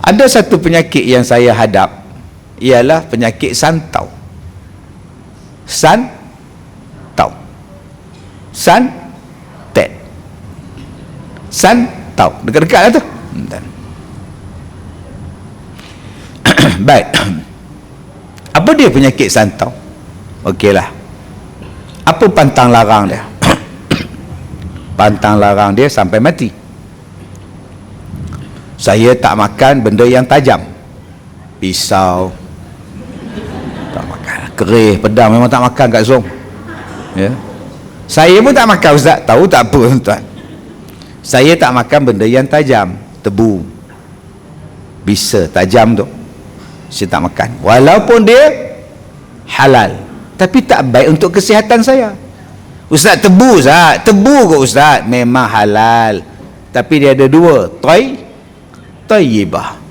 [SPEAKER 1] Ada satu penyakit yang saya hadap, ialah penyakit santau. Santau. Santet. Santau. Dekat-dekat lah tu. Baik. Apa dia penyakit santau? Okeylah. Apa pantang larang dia? Pantang larang dia sampai mati. Saya tak makan benda yang tajam. Pisau tak makan, kerih, pedang memang tak makan kat Zong. Ya. Saya pun tak makan ustaz, tahu tak apa tuan. Saya tak makan benda yang tajam, tebu, bisa tajam tu, saya tak makan. Walaupun dia halal, tapi tak baik untuk kesihatan saya. Ustaz, tebu ustaz, tebu ke ustaz? Memang halal, tapi dia ada dua, thayyibah.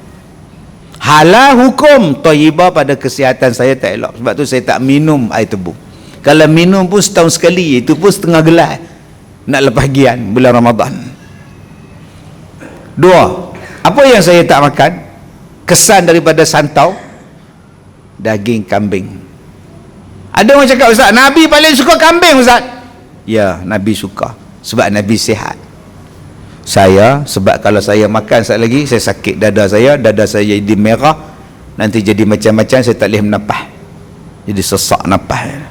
[SPEAKER 1] Halal hukum, thayyibah pada kesihatan saya tak elok. Sebab tu saya tak minum air tebu. Kalau minum pun setahun sekali, itu pun setengah gelas nak lepas gian bulan Ramadan. Dua, apa yang saya tak makan kesan daripada santau? Daging kambing. Ada orang cakap, ustaz, Nabi paling suka kambing ustaz. Ya, Nabi suka sebab Nabi sihat. Saya, sebab kalau saya makan sekali lagi, saya sakit dada saya jadi merah, nanti jadi macam-macam, saya tak boleh menapah, jadi sesak napah.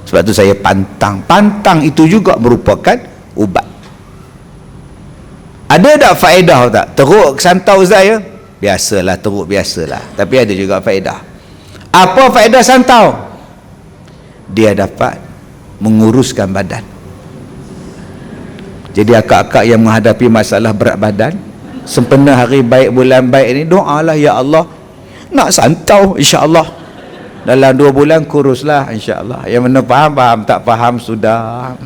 [SPEAKER 1] Sebab tu saya pantang itu juga merupakan ubat. Ada tak faedah tak teruk santau saya? Biasalah, teruk biasalah, tapi ada juga faedah. Apa faedah santau? Dia dapat menguruskan badan. Jadi akak-akak yang menghadapi masalah berat badan, sempena hari baik, bulan baik ni, doalah, ya Allah, nak santau insya-Allah. Dalam 2 bulan kuruslah insya-Allah. Yang mana faham, tak faham sudah.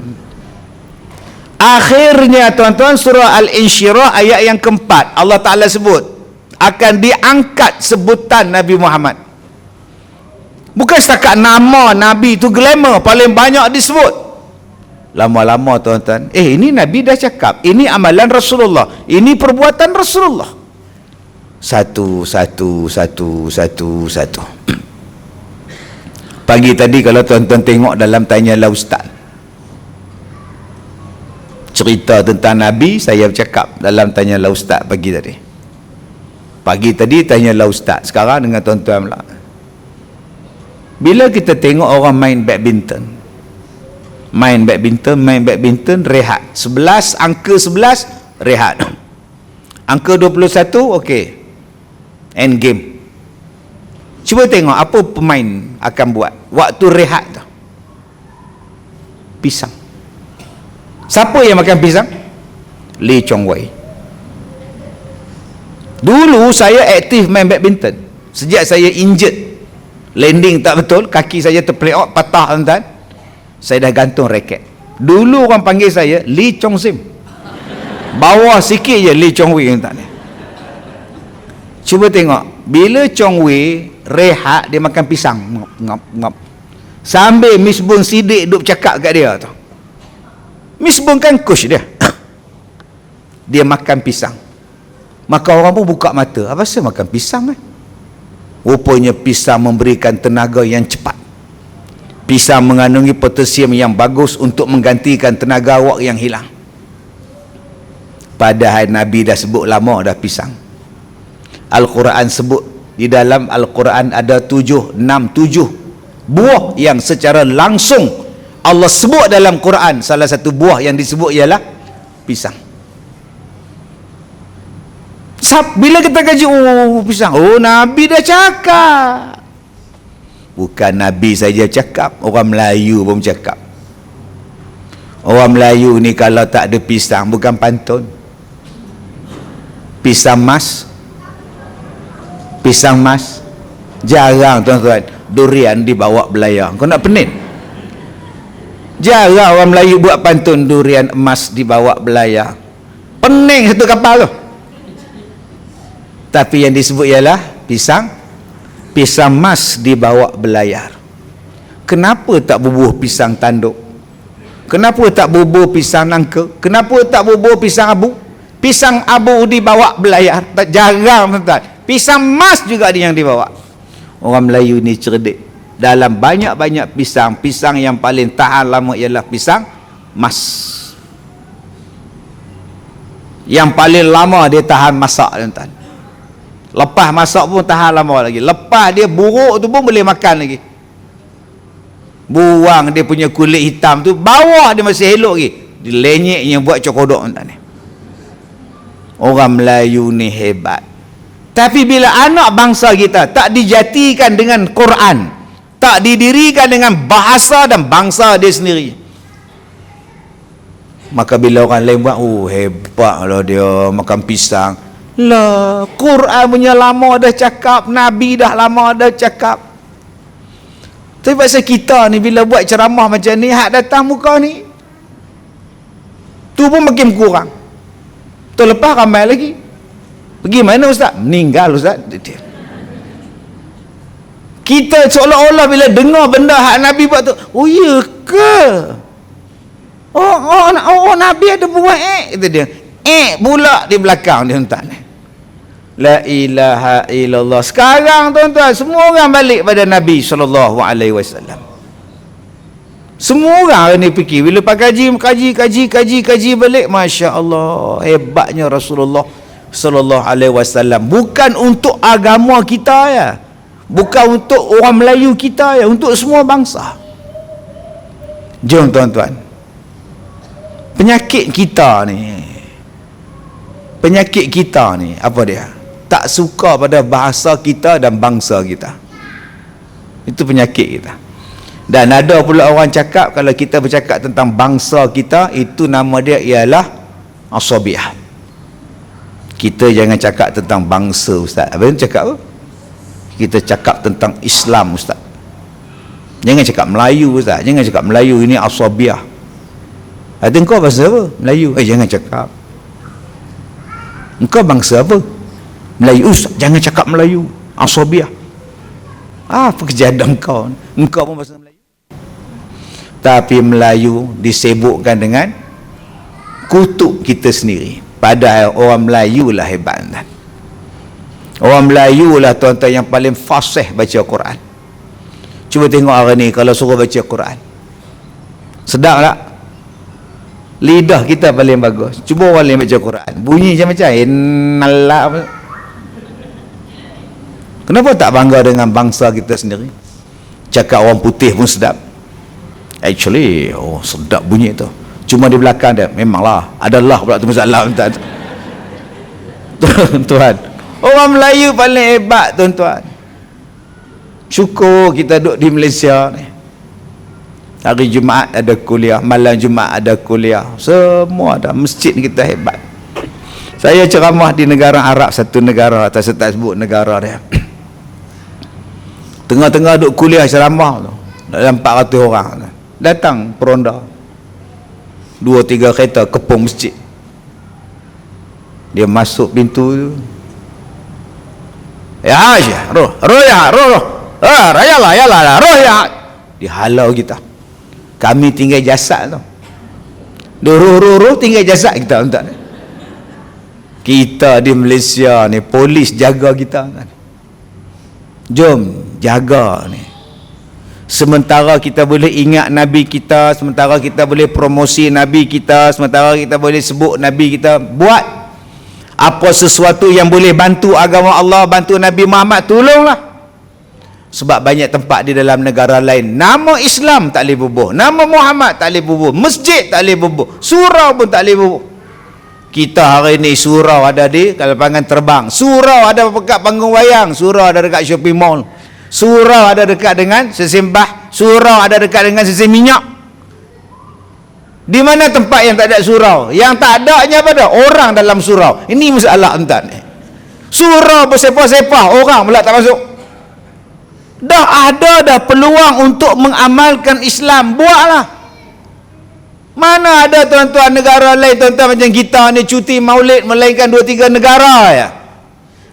[SPEAKER 1] Akhirnya tuan-tuan, surah Al-Insyirah ayat yang keempat, Allah Ta'ala sebut akan diangkat sebutan Nabi Muhammad. Bukan setakat nama Nabi tu glamour, paling banyak disebut. Lama-lama tuan-tuan, ini Nabi dah cakap, ini amalan Rasulullah, ini perbuatan Rasulullah. Satu. Pagi tadi kalau tuan-tuan tengok dalam Tanyalah Ustaz, cerita tentang Nabi, saya bercakap dalam Tanyalah Ustaz pagi tadi. Pagi tadi Tanyalah Ustaz, sekarang dengan tuan-tuan pula. Bila kita tengok orang main badminton, rehat. 11, angka 11, rehat. Angka 21, okey. End game. Cuba tengok apa pemain akan buat waktu rehat tu. Pisang. Siapa yang makan pisang? Lee Chong Wei. Dulu saya aktif main badminton. Sejak saya injured, landing tak betul, kaki saya terpeleot, patah tuan-tuan, saya dah gantung raket. Dulu orang panggil saya Lee Chong Sim. Bawah sikit je Lee Chong Wei tuan-tuan. Cuba tengok, bila Chong Wei rehat, dia makan pisang, ngap. Sambil Miss Bun Sidik duk cakap kat dia tu. Miss Bun kan coach dia. Dia makan pisang. Maka orang pun buka mata, apa sebab makan pisang Rupanya pisang memberikan tenaga yang cepat. Pisang mengandungi potasium yang bagus untuk menggantikan tenaga awak yang hilang. Padahal Nabi dah sebut lama dah pisang. Al-Quran sebut, di dalam Al-Quran ada 7 buah yang secara langsung Allah sebut dalam Quran. Salah satu buah yang disebut ialah pisang. Bila kita kaji, pisang, Nabi dah cakap. Bukan Nabi saja cakap, orang Melayu pun cakap. Orang Melayu ni kalau tak ada pisang, bukan pantun. Pisang mas, jarang tuan-tuan durian dibawa belayar. Kau nak pening? Jarang orang Melayu buat pantun durian emas dibawa belayar. Pening satu kapal tu. Tapi yang disebut ialah pisang mas dibawa belayar. Kenapa tak bubuh pisang tanduk? Kenapa tak bubuh pisang nangka? Kenapa tak bubuh pisang abu? Pisang abu dibawa belayar. Tak jarang tuan-tuan. Pisang mas juga dia yang dibawa. Orang Melayu ni cerdik. Dalam banyak-banyak pisang, pisang yang paling tahan lama ialah pisang mas. Yang paling lama dia tahan masak tuan-tuan. Lepas masak pun tahan lama lagi. Lepas dia buruk tu pun boleh makan lagi. Buang dia punya kulit hitam tu, bawah dia masih elok lagi. Dia lenyek yang buat cokodok tuan-tuan. Orang Melayu ni hebat. Tapi bila anak bangsa kita tak dijatikan dengan Quran, tak didirikan dengan bahasa dan bangsa dia sendiri, maka bila orang lain buat, hebatlah dia makan pisang. Lah, Quran punya lama dah cakap, Nabi dah lama dah cakap. Tapi pasal kita ni bila buat ceramah macam ni, hak datang muka ni tu pun makin kurang. Tu lepas ramai lagi. Pergi mana ustaz? Meninggal ustaz. Kita seolah-olah bila dengar benda hak Nabi buat tu, ya ke? Nabi ada buat kata dia. Pula di belakang dia tuan-tuan. La ilaha illallah. Sekarang tuan-tuan semua orang balik pada Nabi SAW. Semua orang ni fikir bila kaji balik, Masya Allah, hebatnya Rasulullah SAW. Bukan untuk agama kita ya, bukan untuk orang Melayu kita ya, untuk semua bangsa. Jom tuan-tuan, penyakit kita ni apa dia? Tak suka pada bahasa kita dan bangsa kita. Itu penyakit kita. Dan ada pula orang cakap, kalau kita bercakap tentang bangsa kita, itu nama dia ialah asabiah. Kita jangan cakap tentang bangsa ustaz. Apa yang cakap apa? Kita cakap tentang Islam ustaz. Jangan cakap Melayu ustaz. Jangan cakap Melayu, ini asabiah. Ada engkau bahasa apa? Melayu. Jangan cakap. Engkau bangsa apa? Melayu. Jangan cakap Melayu. Asabiah. Apa kejadian engkau? Engkau pun bahasa Melayu. Tapi Melayu disebutkan dengan kutuk kita sendiri. Padahal orang Melayu lah hebat, tuan. Orang Melayu lah tuan-tuan yang paling fasih baca Quran. Cuba tengok hari ni kalau suruh baca Quran, sedap tak? Lidah kita paling bagus. Cuba orang lain baca Quran, bunyi macam nalak. Kenapa tak bangga dengan bangsa kita sendiri? Cakap orang putih pun sedap. Actually, sedap bunyi tu. Cuma di belakang dia, memanglah adalah pula tu masalah, tuan. Orang Melayu paling hebat, tuan-tuan. Syukur kita duduk di Malaysia ni. Hari Jumaat ada kuliah, malam Jumaat ada kuliah, semua ada. Masjid kita hebat. Saya ceramah di negara Arab, satu negara, tak sebut negara dia. Tengah-tengah duduk kuliah ceramah tu, dalam 400 orang tu. Datang peronda 2-3 kereta kepung masjid. Dia masuk pintu tu, ya Syekh, roh rayalah roh ya. Dihalau kita. Kami tinggal jasad tu. Roh tinggal jasad kita, tuan. Kita di Malaysia ni polis jaga kita, tuan. Jom jaga ni. Sementara kita boleh ingat Nabi kita, sementara kita boleh promosi Nabi kita, sementara kita boleh sebut Nabi kita, buat apa sesuatu yang boleh bantu agama Allah, bantu Nabi Muhammad, tolonglah. Sebab banyak tempat di dalam negara lain nama Islam tak boleh bubuh, nama Muhammad tak boleh bubuh, masjid tak boleh bubuh, surau pun tak boleh bubuh. Kita hari ni surau ada di lapangan terbang, surau ada dekat panggung wayang, surau ada dekat shopping mall, surau ada dekat dengan sesembah, surau ada dekat dengan sesi minyak. Di mana tempat yang tak ada surau? Yang tak adanya pada orang dalam surau. Ini masalah, tuan. Surau bersepah-sepah, orang pula tak masuk. Dah ada peluang untuk mengamalkan Islam, buatlah. Mana ada tuan-tuan negara lain, tuan-tuan macam kita ni cuti maulid melainkan 2-3 negara ya.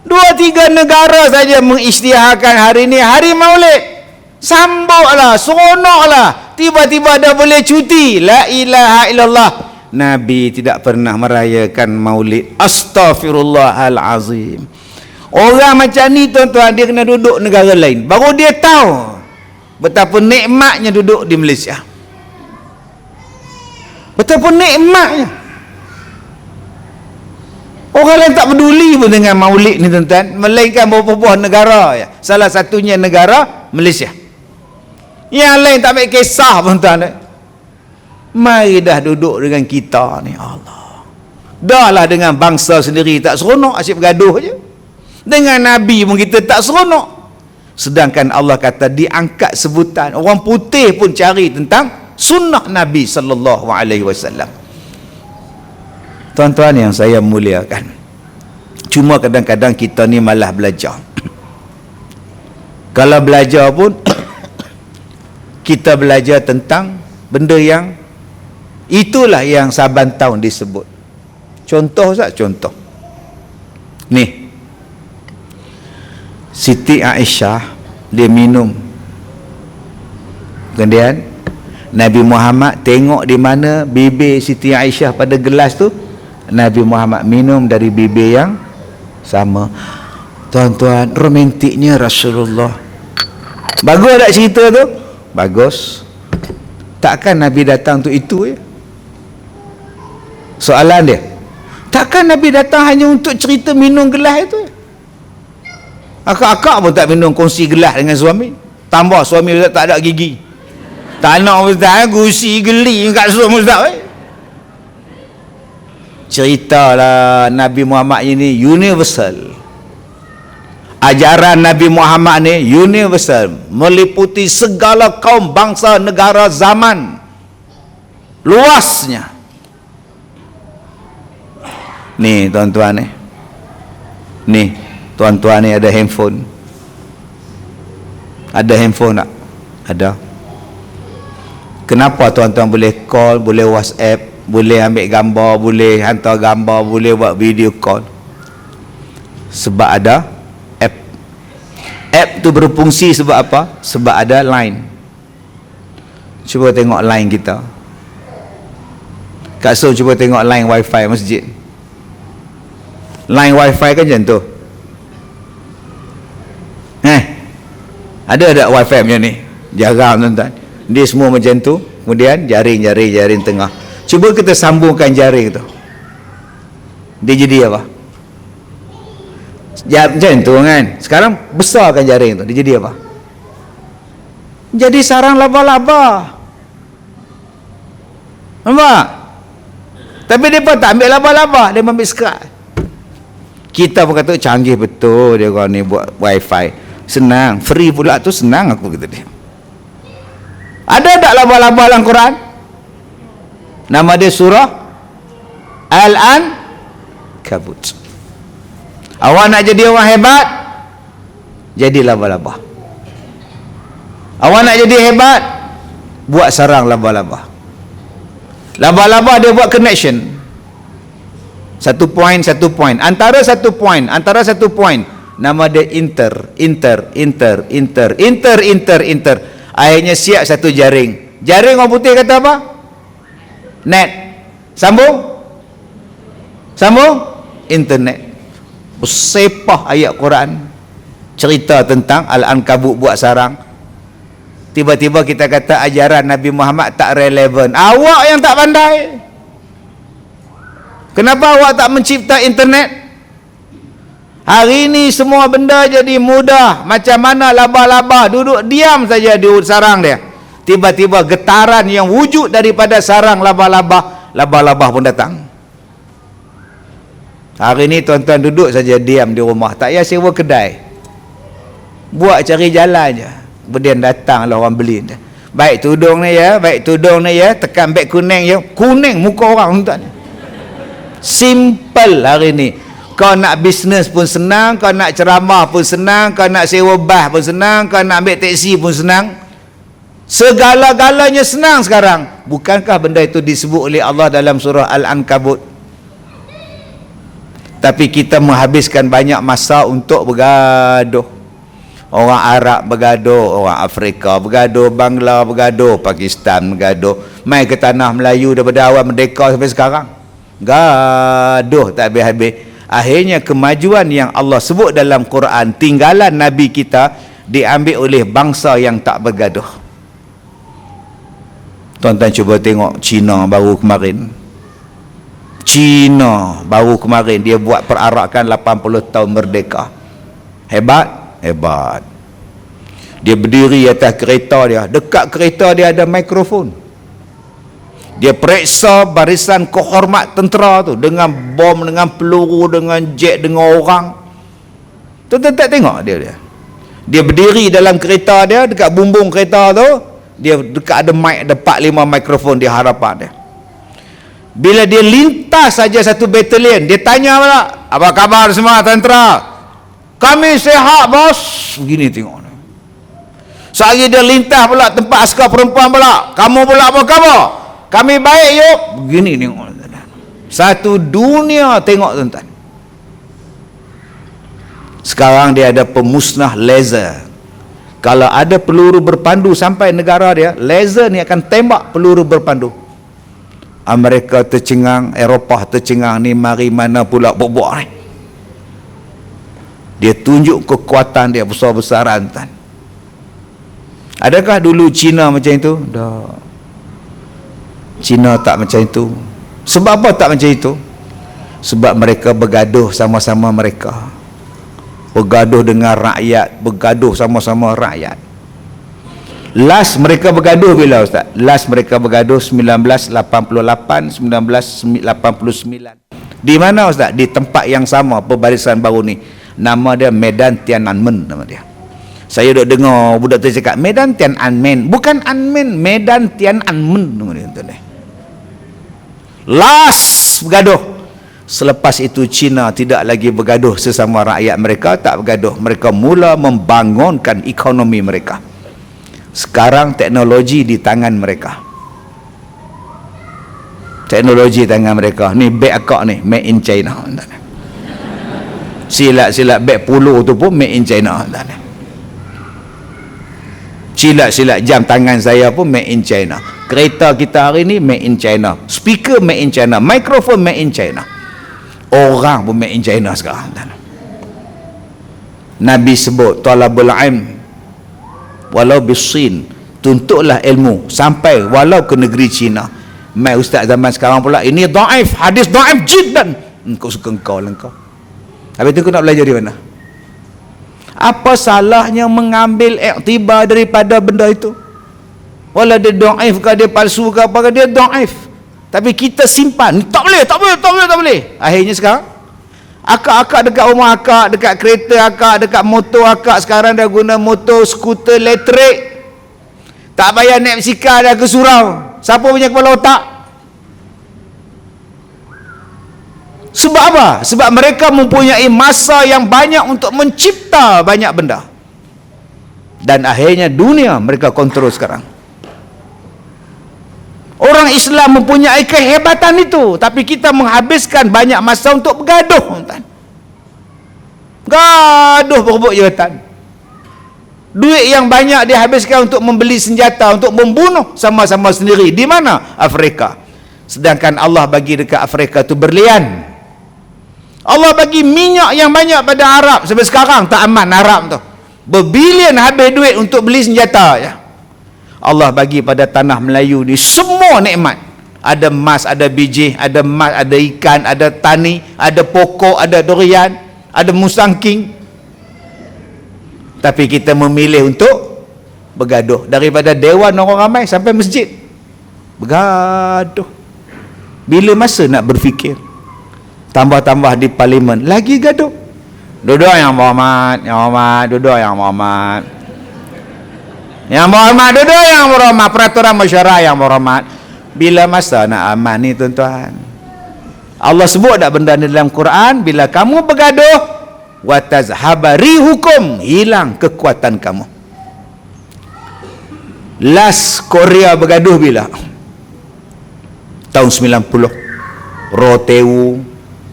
[SPEAKER 1] 2-3 negara saja mengisytiharkan hari ni hari maulid. Sambutlah, seronoklah. Tiba-tiba dah boleh cuti. La ilaha illallah. Nabi tidak pernah merayakan maulid. Astaghfirullahalazim. Orang macam ni, tuan-tuan, dia kena duduk negara lain, baru dia tahu betapa nikmatnya duduk di Malaysia. Betapa nikmatnya. Orang lain tak peduli pun dengan maulid ni, tuan-tuan, melainkan beberapa buah negara ya. Salah satunya negara Malaysia. Yang lain tak ambil kisah pun, tuan. Mari dah duduk dengan kita ni, Allah. Dahlah dengan bangsa sendiri tak seronok, asyik bergaduh je. Dengan Nabi pun kita tak seronok. Sedangkan Allah kata diangkat sebutan. Orang putih pun cari tentang sunnah Nabi sallallahu alaihi wasallam. Tuan-tuan yang saya muliakan, cuma kadang-kadang kita ni malah belajar. Kalau belajar pun kita belajar tentang benda yang itulah yang saban tahun disebut. Contoh Ustaz, contoh. Ni Siti Aisyah dia minum, kemudian Nabi Muhammad tengok di mana bibir Siti Aisyah pada gelas tu, Nabi Muhammad minum dari bibir yang sama. Tuan-tuan, romantiknya Rasulullah. Bagus tak cerita tu? Bagus. Takkan Nabi datang untuk itu ya? Soalan dia, takkan Nabi datang hanya untuk cerita minum gelas itu ya? Akak-akak pun tak minum kongsi gelas dengan suami. Tambah suami Ustaz tak ada gigi. Tak nak Ustaz, gusi geli kat suami Ustaz. Ceritalah Nabi Muhammad ini universal. Ajaran Nabi Muhammad ni universal, meliputi segala kaum, bangsa, negara, zaman, luasnya. Ni tuan-tuan ni. Ni tuan-tuan ni ada handphone. Ada handphone tak? Ada. Kenapa tuan-tuan boleh call, boleh WhatsApp, boleh ambil gambar, boleh hantar gambar, boleh buat video call? Sebab ada app. App tu berfungsi sebab apa? Sebab ada line. Cuba tengok line kita. Kak Sun cuba tengok line wifi masjid. Line wifi kan macam tu. Ada tak wifi macam ni? Jarang tuan-tuan. Dia semua macam tu. Kemudian jaring tengah. Cuba kita sambungkan jaring tu. Dia jadi apa? Macam tu kan. Sekarang besarkan jaring tu. Dia jadi apa? Jadi sarang laba-laba. Nampak? Tapi dia pun tak ambil laba-laba, dia ambil sekat. Kita pun kata canggih betul dia orang ni buat wifi. Senang, free pula tu senang aku kata dia. Ada tak laba-laba dalam Quran? Nama dia surah Al-Ankabut. Awak nak jadi orang hebat, jadi laba-laba. Awak nak jadi hebat, buat sarang laba-laba. Laba-laba dia buat connection. Satu point. Antara satu point. Nama dia inter. Akhirnya siap satu jaring. Jaring orang putih kata apa? Net. Sambung? Internet. Sepah ayat Quran. Cerita tentang Al-Ankabut buat sarang. Tiba-tiba kita kata ajaran Nabi Muhammad tak relevan. Awak yang tak pandai. Kenapa awak tak mencipta internet? Hari ini semua benda jadi mudah. Macam mana laba-laba duduk diam saja di sarang dia. Tiba-tiba getaran yang wujud daripada sarang laba-laba, laba-laba pun datang. Hari ini tuan-tuan duduk saja diam di rumah. Tak payah sewa kedai. Buat cari jalan je. Kemudian datanglah orang beli. Baik tudung ni ya, tekan beg kuning ya. Kuning muka orang tuan. Simple hari ni. Kau nak bisnes pun senang, kau nak ceramah pun senang, kau nak sewa bas pun senang, kau nak ambil teksi pun senang. Segala-galanya senang sekarang. Bukankah benda itu disebut oleh Allah dalam surah Al-Ankabut? Tapi kita menghabiskan banyak masa untuk bergaduh. Orang Arab bergaduh, orang Afrika bergaduh, Bangla bergaduh, Pakistan bergaduh. Mai ke tanah Melayu daripada awal merdeka sampai sekarang. Gaduh tak habis-habis. Akhirnya kemajuan yang Allah sebut dalam Quran, tinggalan Nabi kita, diambil oleh bangsa yang tak bergaduh. Tuan-tuan cuba tengok Cina baru kemarin. Dia buat perarakan 80 tahun merdeka. Hebat. Dia berdiri atas kereta dia. Dekat kereta dia ada mikrofon. Dia periksa barisan kehormat tentera tu dengan bom, dengan peluru, dengan jet, dengan orang. Tuan-tuan tak tengok dia. Dia berdiri dalam kereta dia, dekat bumbung kereta tu, dia dekat ada mic, ada 4-5 mikrofon di hadapan dia. Bila dia lintas saja satu batalion, dia tanya pula, apa khabar semua tentera? Kami sihat bos. Begini tengok. Sehari dia lintas pula tempat askar perempuan pula. Kamu pula apa khabar? Kami baik yuk. Begini tengok. Satu dunia tengok tuan-tuan. Sekarang dia ada pemusnah laser. Kalau ada peluru berpandu sampai negara dia, laser ni akan tembak peluru berpandu. Amerika tercengang, Eropah tercengang, ni mari mana pula buat ni. Dia tunjuk kekuatan dia besar-besaran tuan. Adakah dulu Cina macam itu? Tak. Cina tak macam itu. Sebab apa tak macam itu? Sebab mereka bergaduh sama-sama mereka. Bergaduh dengan rakyat, bergaduh sama-sama rakyat. Last mereka bergaduh bila Ustaz? Last mereka bergaduh 1988, 1989. Di mana Ustaz? Di tempat yang sama, perbarisan baru ni. Nama dia Medan Tiananmen nama dia. Saya duk dengar budak tu cakap Medan Tiananmen, bukan Anmen, Medan Tiananmen nama dia tuan. Last bergaduh. Selepas itu Cina tidak lagi bergaduh sesama rakyat mereka, tak bergaduh. Mereka mula membangunkan ekonomi mereka. Sekarang teknologi di tangan mereka. Teknologi tangan mereka. Ni beg akak ni made in China. Silat-silat beg polo tu pun made in China. Silat-silat jam tangan saya pun made in China. Kereta kita hari ni made in China. Speaker made in China. Mikrofon made in China. Orang pun made in China sekarang. Nabi sebut talabul ilm walau bisin, tuntutlah ilmu sampai walau ke negeri China. Mai ustaz zaman sekarang pula, ini dhaif, hadis dhaif jiddan. Kau suka engkau lah kau. Habis tu kau nak belajar di mana? Apa salahnya mengambil iktibar daripada benda itu? Walau dia dhaif ke, dia palsu ke apa ke, dia dhaif. Tapi kita simpan, tak boleh. Akhirnya sekarang akak-akak dekat rumah akak, dekat kereta akak, dekat motor akak sekarang dah guna motor skuter elektrik. Tak payah naik basikal dah ke surau. Siapa punya kepala otak? Sebab apa? Sebab mereka mempunyai masa yang banyak untuk mencipta banyak benda. Dan akhirnya dunia mereka kontrol sekarang. Orang Islam mempunyai kehebatan itu, tapi kita menghabiskan banyak masa untuk bergaduh. Gaduh berebut jawatan. Duit yang banyak dihabiskan untuk membeli senjata, untuk membunuh sama-sama sendiri. Di mana? Afrika. Sedangkan Allah bagi dekat Afrika tu berlian. Allah bagi minyak yang banyak pada Arab. Sampai sekarang tak aman Arab tu. Berbilion habis duit untuk beli senjata ya. Allah bagi pada tanah Melayu ni semua nikmat. Ada emas, ada biji, ada emas, ada ikan, ada tani, ada pokok, ada durian, ada musangking. Tapi kita memilih untuk bergaduh. Daripada dewan orang ramai sampai masjid, bergaduh. Bila masa nak berfikir? Tambah-tambah di parlimen lagi gaduh. Duduk yang berhormat, yang hormat, duduk yang berhormat. Yang berhormat, duduk yang berhormat. Peraturan masyarakat yang berhormat. Bila masa nak aman ni tuan-tuan? Allah sebut tak benda ni dalam Quran? Bila kamu bergaduh, wa tazhaba rihukum, hilang kekuatan kamu. Last Korea bergaduh bila? Tahun 90. Rotewu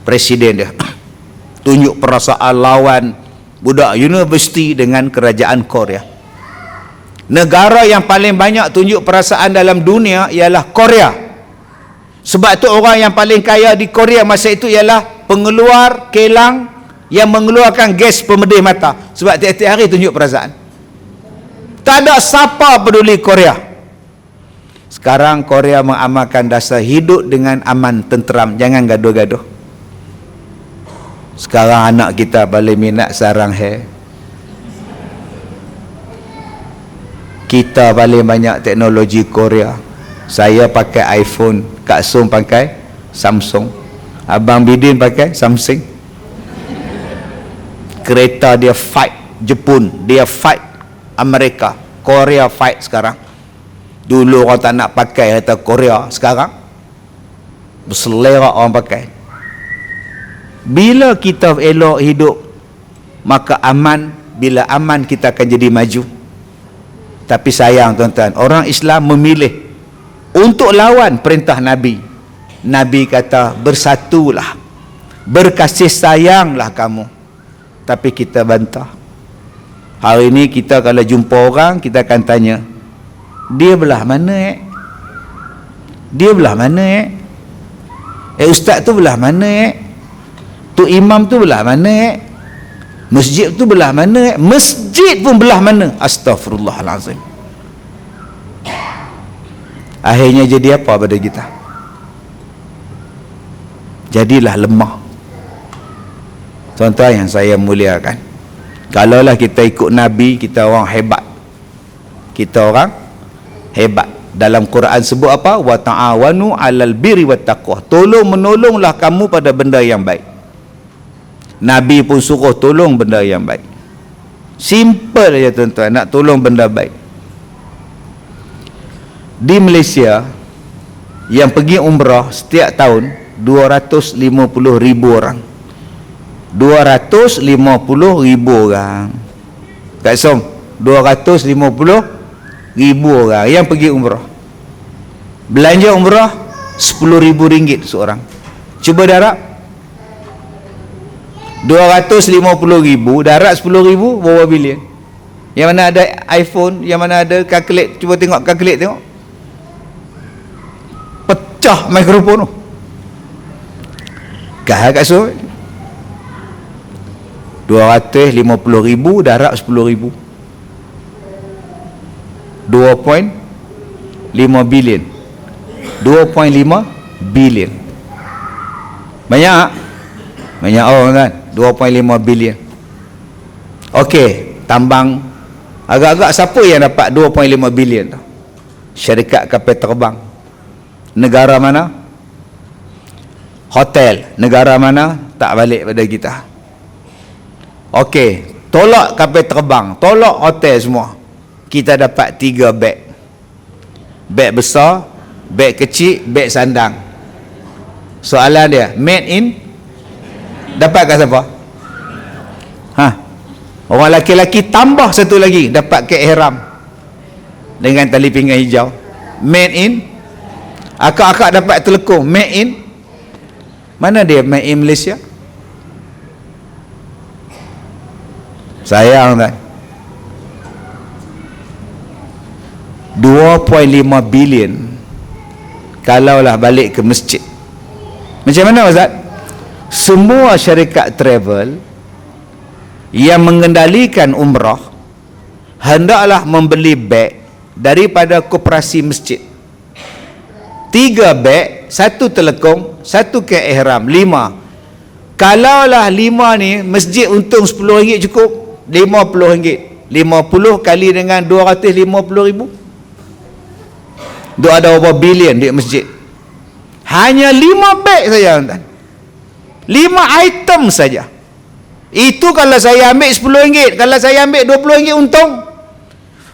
[SPEAKER 1] presiden dia tunjuk perasaan lawan budak universiti dengan kerajaan Korea. Negara yang paling banyak tunjuk perasaan dalam dunia ialah Korea. Sebab tu orang yang paling kaya di Korea masa itu ialah pengeluar kelang yang mengeluarkan gas pemedih mata. Sebab tiap-tiap hari tunjuk perasaan. Tak ada siapa peduli Korea. Sekarang Korea mengamalkan dasar hidup dengan aman, tenteram, jangan gaduh-gaduh. Sekarang anak kita paling minat sarang hair. Kita paling banyak teknologi Korea. Saya pakai iPhone, Kak Som pakai Samsung, Abang Bidin pakai Samsung. Kereta dia fight Jepun, dia fight Amerika, Korea fight sekarang. Dulu orang tak nak pakai kereta Korea, sekarang berselera orang pakai. Bila kita elok hidup, maka aman. Bila aman, kita akan jadi maju. Tapi sayang tuan-tuan, orang Islam memilih untuk lawan perintah Nabi. Nabi kata, bersatulah, berkasih sayanglah kamu. Tapi kita bantah. Hari ini kita kalau jumpa orang, kita akan tanya, dia belah mana Dia belah mana ustaz tu belah mana tu imam tu belah mana masjid tu belah mana masjid pun belah mana? Astaghfirullahalazim. Akhirnya jadi apa pada kita? Jadilah lemah. Tuan-tuan yang saya muliakan, kalaulah kita ikut Nabi, kita orang hebat. Kita orang hebat. Dalam Quran sebut apa? Wa ta'awanu 'alal birri wat taqwa. Tolong menolonglah kamu pada benda yang baik. Nabi pun suruh tolong benda yang baik. Simple aja tuan-tuan, nak tolong benda baik. Di Malaysia yang pergi umrah setiap tahun 250,000 orang. 250,000 orang. Kak Som, 250,000 orang yang pergi umrah. Belanja umrah RM10,000 seorang. Cuba darab 250,000 darat 10,000, berapa bilion? Yang mana ada iPhone, yang mana ada kalkulat, cuba tengok kalkulat tengok. Pecah mikrofon tu. Kat so 250,000 darab 10,000. 2.5 bilion. 2.5 bilion. Banyak orang kan? 2.5 bilion. Okey, tambang agak-agak siapa yang dapat 2.5 bilion tu? Syarikat kapal terbang. Negara mana? Hotel. Negara mana? Tak balik pada kita. Okey, tolak kapal terbang, tolak hotel semua. Kita dapat 3 beg. Beg besar, beg kecil, beg sandang. Soalan dia, made in dapat kat siapa? Orang laki-laki tambah satu lagi, dapat ke ihram dengan tali pinggang hijau. Made in. Akak-akak dapat telekung, made in. Mana dia made in Malaysia? Sayang tak? 2.5 bilion kalaulah balik ke masjid. Macam mana Ustaz? Semua syarikat travel yang mengendalikan umrah hendaklah membeli beg daripada koperasi masjid. 3 beg, 1 telekung, 1 ke ihram, 5. Kalaulah 5 ni masjid untung RM10 cukup, RM50. 50 kali dengan 250,000. Dia ada berapa bilion di masjid. Hanya 5 beg saja, tuan. 5 item saja. Itu kalau saya ambil RM10, kalau saya ambil RM20 untung.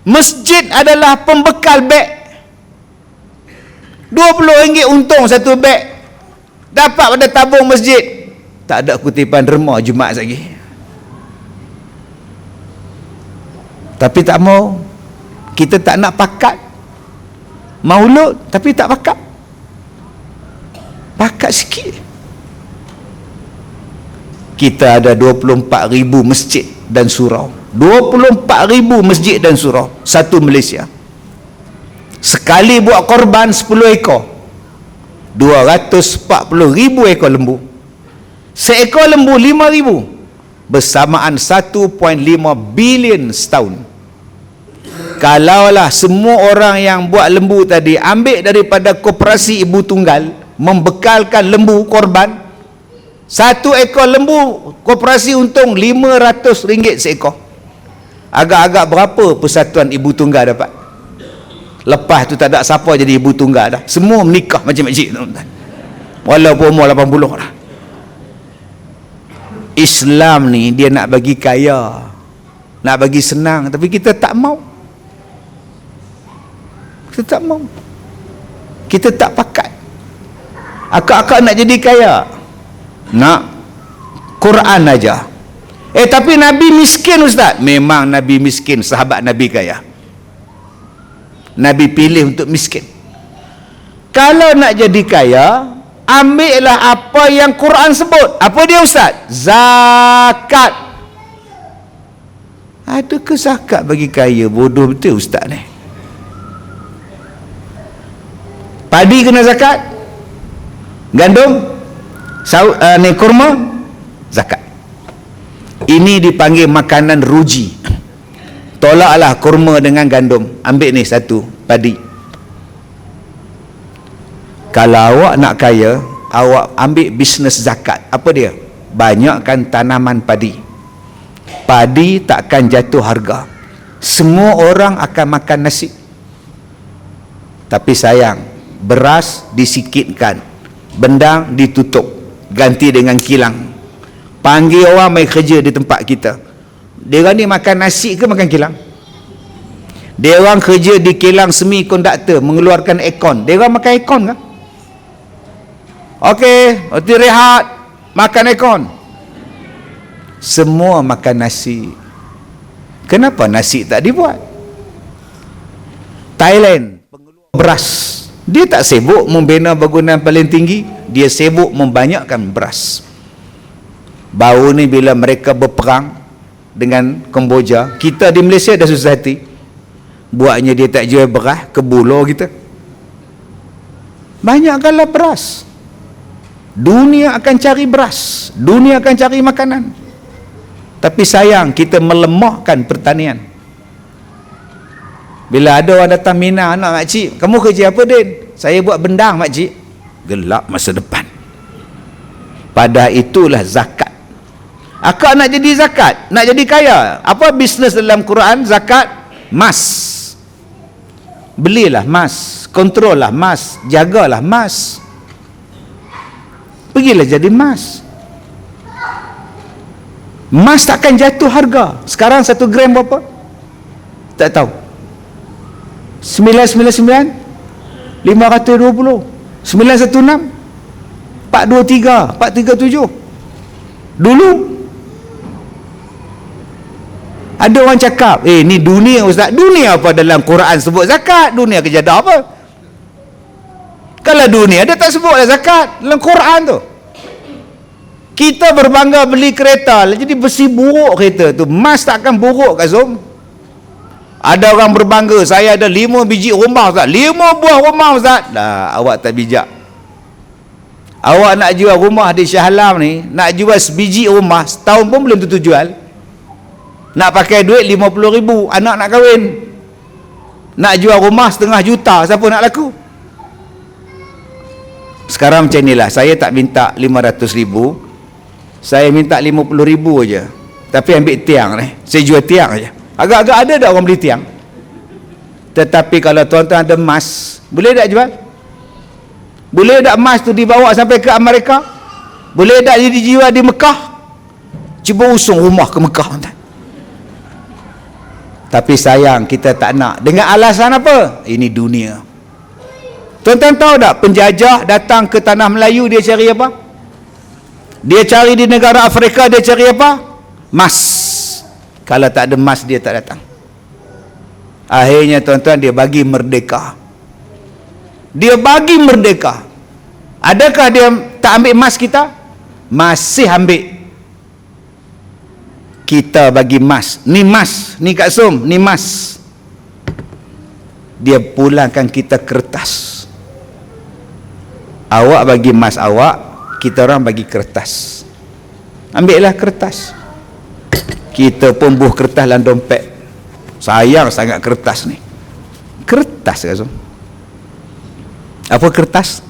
[SPEAKER 1] Masjid adalah pembekal beg. RM20 untung satu beg. Dapat pada tabung masjid. Tak ada kutipan derma Jumaat lagi. Tapi tak mau. Kita tak nak pakat. Maulud tapi tak pakat. Pakat sikit. Kita ada 24,000 masjid dan surau. 24,000 masjid dan surau. Satu Malaysia. Sekali buat korban 10 ekor. 240,000 ekor lembu. Seekor lembu 5,000. Bersamaan 1.5 bilion setahun. Kalaulah semua orang yang buat lembu tadi ambil daripada koperasi ibu tunggal, membekalkan lembu korban, 1 ekor lembu koperasi untung RM500 seekor. Agak-agak berapa persatuan ibu tunggal dapat? Lepas tu tak ada siapa jadi ibu tunggal dah. Semua menikah macam makcik, tuan-tuan. Walaupun umur 80 dah. Islam ni dia nak bagi kaya, nak bagi senang, tapi kita tak mau. Kita tak mau. Kita tak pakat. Akak-akak nak jadi kaya, nak Quran aja. Tapi Nabi miskin, Ustaz. Memang Nabi miskin, sahabat Nabi kaya. Nabi pilih untuk miskin. Kalau nak jadi kaya, ambillah apa yang Quran sebut. Apa dia, Ustaz? Zakat. Adakah zakat bagi kaya? Bodoh betul Ustaz ni. Padi kena zakat, gandum, kurma, zakat. Ini dipanggil makanan ruji. Tolaklah kurma dengan gandum, ambil ni satu, padi. Kalau awak nak kaya, awak ambil bisnes zakat. Apa dia? Banyakkan tanaman padi. Padi takkan jatuh harga. Semua orang akan makan nasi. Tapi sayang, beras disikitkan, bendang ditutup, ganti dengan kilang. Panggil orang mai kerja di tempat kita. Dia orang ni makan nasi ke makan kilang? Dia orang kerja di kilang semi konduktor, mengeluarkan aircon. Dia orang makan aircon ke? Okey, waktu rehat, makan aircon. Semua makan nasi. Kenapa nasi tak dibuat? Thailand, pengeluar beras. Dia tak sibuk membina bangunan paling tinggi, dia sibuk membanyakkan beras. Baru ni bila mereka berperang, dengan Kemboja. Kita di Malaysia dah susah hati, buatnya dia tak jual beras ke bulo kita. Banyak kalah beras. Dunia akan cari beras, dunia akan cari makanan. Tapi sayang, kita melemahkan pertanian. Bila ada orang datang mina, anak makcik, kamu kerja apa Din? Saya buat bendang makcik. Gelap masa depan. Pada itulah zakat. Akak nak jadi zakat, nak jadi kaya. Apa bisnes dalam Quran? Zakat, mas. Belilah mas, kontrollah mas, jagalah mas. Pergilah jadi mas. Mas takkan jatuh harga. Sekarang 1 gram berapa? Tak tahu. 999, 520, 916, 423, 437. Dulu ada orang cakap, ni dunia ustaz. Dunia apa dalam Quran sebut zakat? Dunia kejadah apa? Kalau dunia dia tak sebutlah zakat dalam Quran tu. Kita berbangga beli kereta, jadi besi buruk kereta tu. Mas takkan buruk kat Zom. Ada orang berbangga, saya ada 5 biji rumah ustaz. 5 buah rumah ustaz. Dah, awak tak bijak. Awak nak jual rumah di Shah Alam ni, nak jual sebiji rumah, setahun pun belum tentu jual. Nak pakai duit 50,000, anak nak kahwin. Nak jual rumah 500,000, siapa nak laku? Sekarang macam inilah, saya tak minta 500,000, saya minta 50,000 aja. Tapi ambil tiang ni, saya jual tiang aja. Agak-agak ada tak orang beli tiang? Tetapi kalau tuan-tuan ada emas, boleh tak jual? Boleh tak emas tu dibawa sampai ke Amerika? Boleh tak dijual di Mekah? Cuba usung rumah ke Mekah. Tapi sayang, kita tak nak. Dengan alasan apa? Ini dunia. Tuan-tuan tahu tak, penjajah datang ke tanah Melayu, dia cari apa? Dia cari di negara Afrika, dia cari apa? Emas. Kalau tak ada emas, dia tak datang. Akhirnya tuan-tuan, dia bagi merdeka. Dia bagi merdeka. Adakah dia tak ambil emas kita? Masih ambil. Kita bagi emas. Ni emas, ni Kak Som, ni emas. Dia pulangkan kita kertas. Awak bagi emas awak, kita orang bagi kertas. Ambillah kertas. Kita pun buh kertas dalam dompet. Sayang sangat kertas ni. Kertas Kak Som. Apa kertas?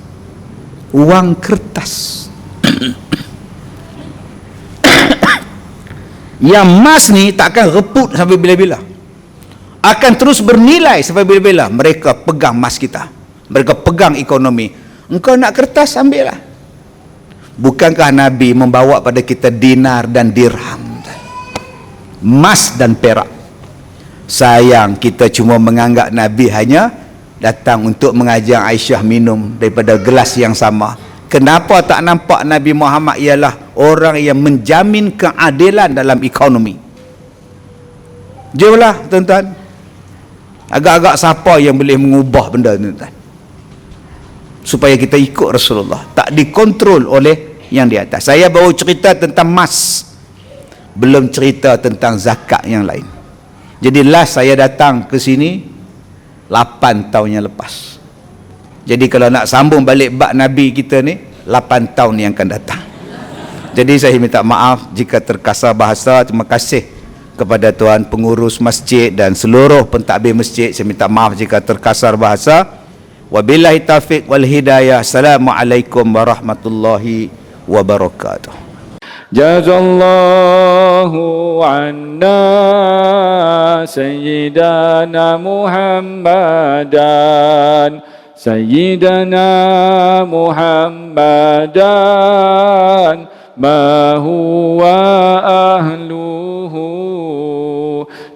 [SPEAKER 1] Wang kertas. Yang emas ni takkan reput sampai bila-bila. Akan terus bernilai sampai bila-bila. Mereka pegang emas kita. Mereka pegang ekonomi. Engkau nak kertas, ambillah. Bukankah Nabi membawa pada kita dinar dan dirham, emas dan perak? Sayang, kita cuma menganggap Nabi hanya datang untuk mengajar Aisyah minum daripada gelas yang sama. Kenapa tak nampak Nabi Muhammad ialah orang yang menjamin keadilan dalam ekonomi? Jomlah tuan-tuan, agak-agak siapa yang boleh mengubah benda ni tuan, supaya kita ikut Rasulullah, tak dikontrol oleh yang di atas. Saya baru cerita tentang emas, belum cerita tentang zakat yang lain. Jadi last saya datang ke sini 8 tahun yang lepas. Jadi kalau nak sambung balik bab Nabi kita ni, 8 tahun yang akan datang. Jadi saya minta maaf jika terkasar bahasa. Terima kasih kepada tuan pengurus masjid dan seluruh pentadbir masjid. Saya minta maaf jika terkasar bahasa. Wabillahi taufiq wal hidayah. Assalamualaikum warahmatullahi wabarakatuh.
[SPEAKER 2] Jazallahu anna sayyidana Muhammadan Sayyidana Muhammadan ma huwa ahluhu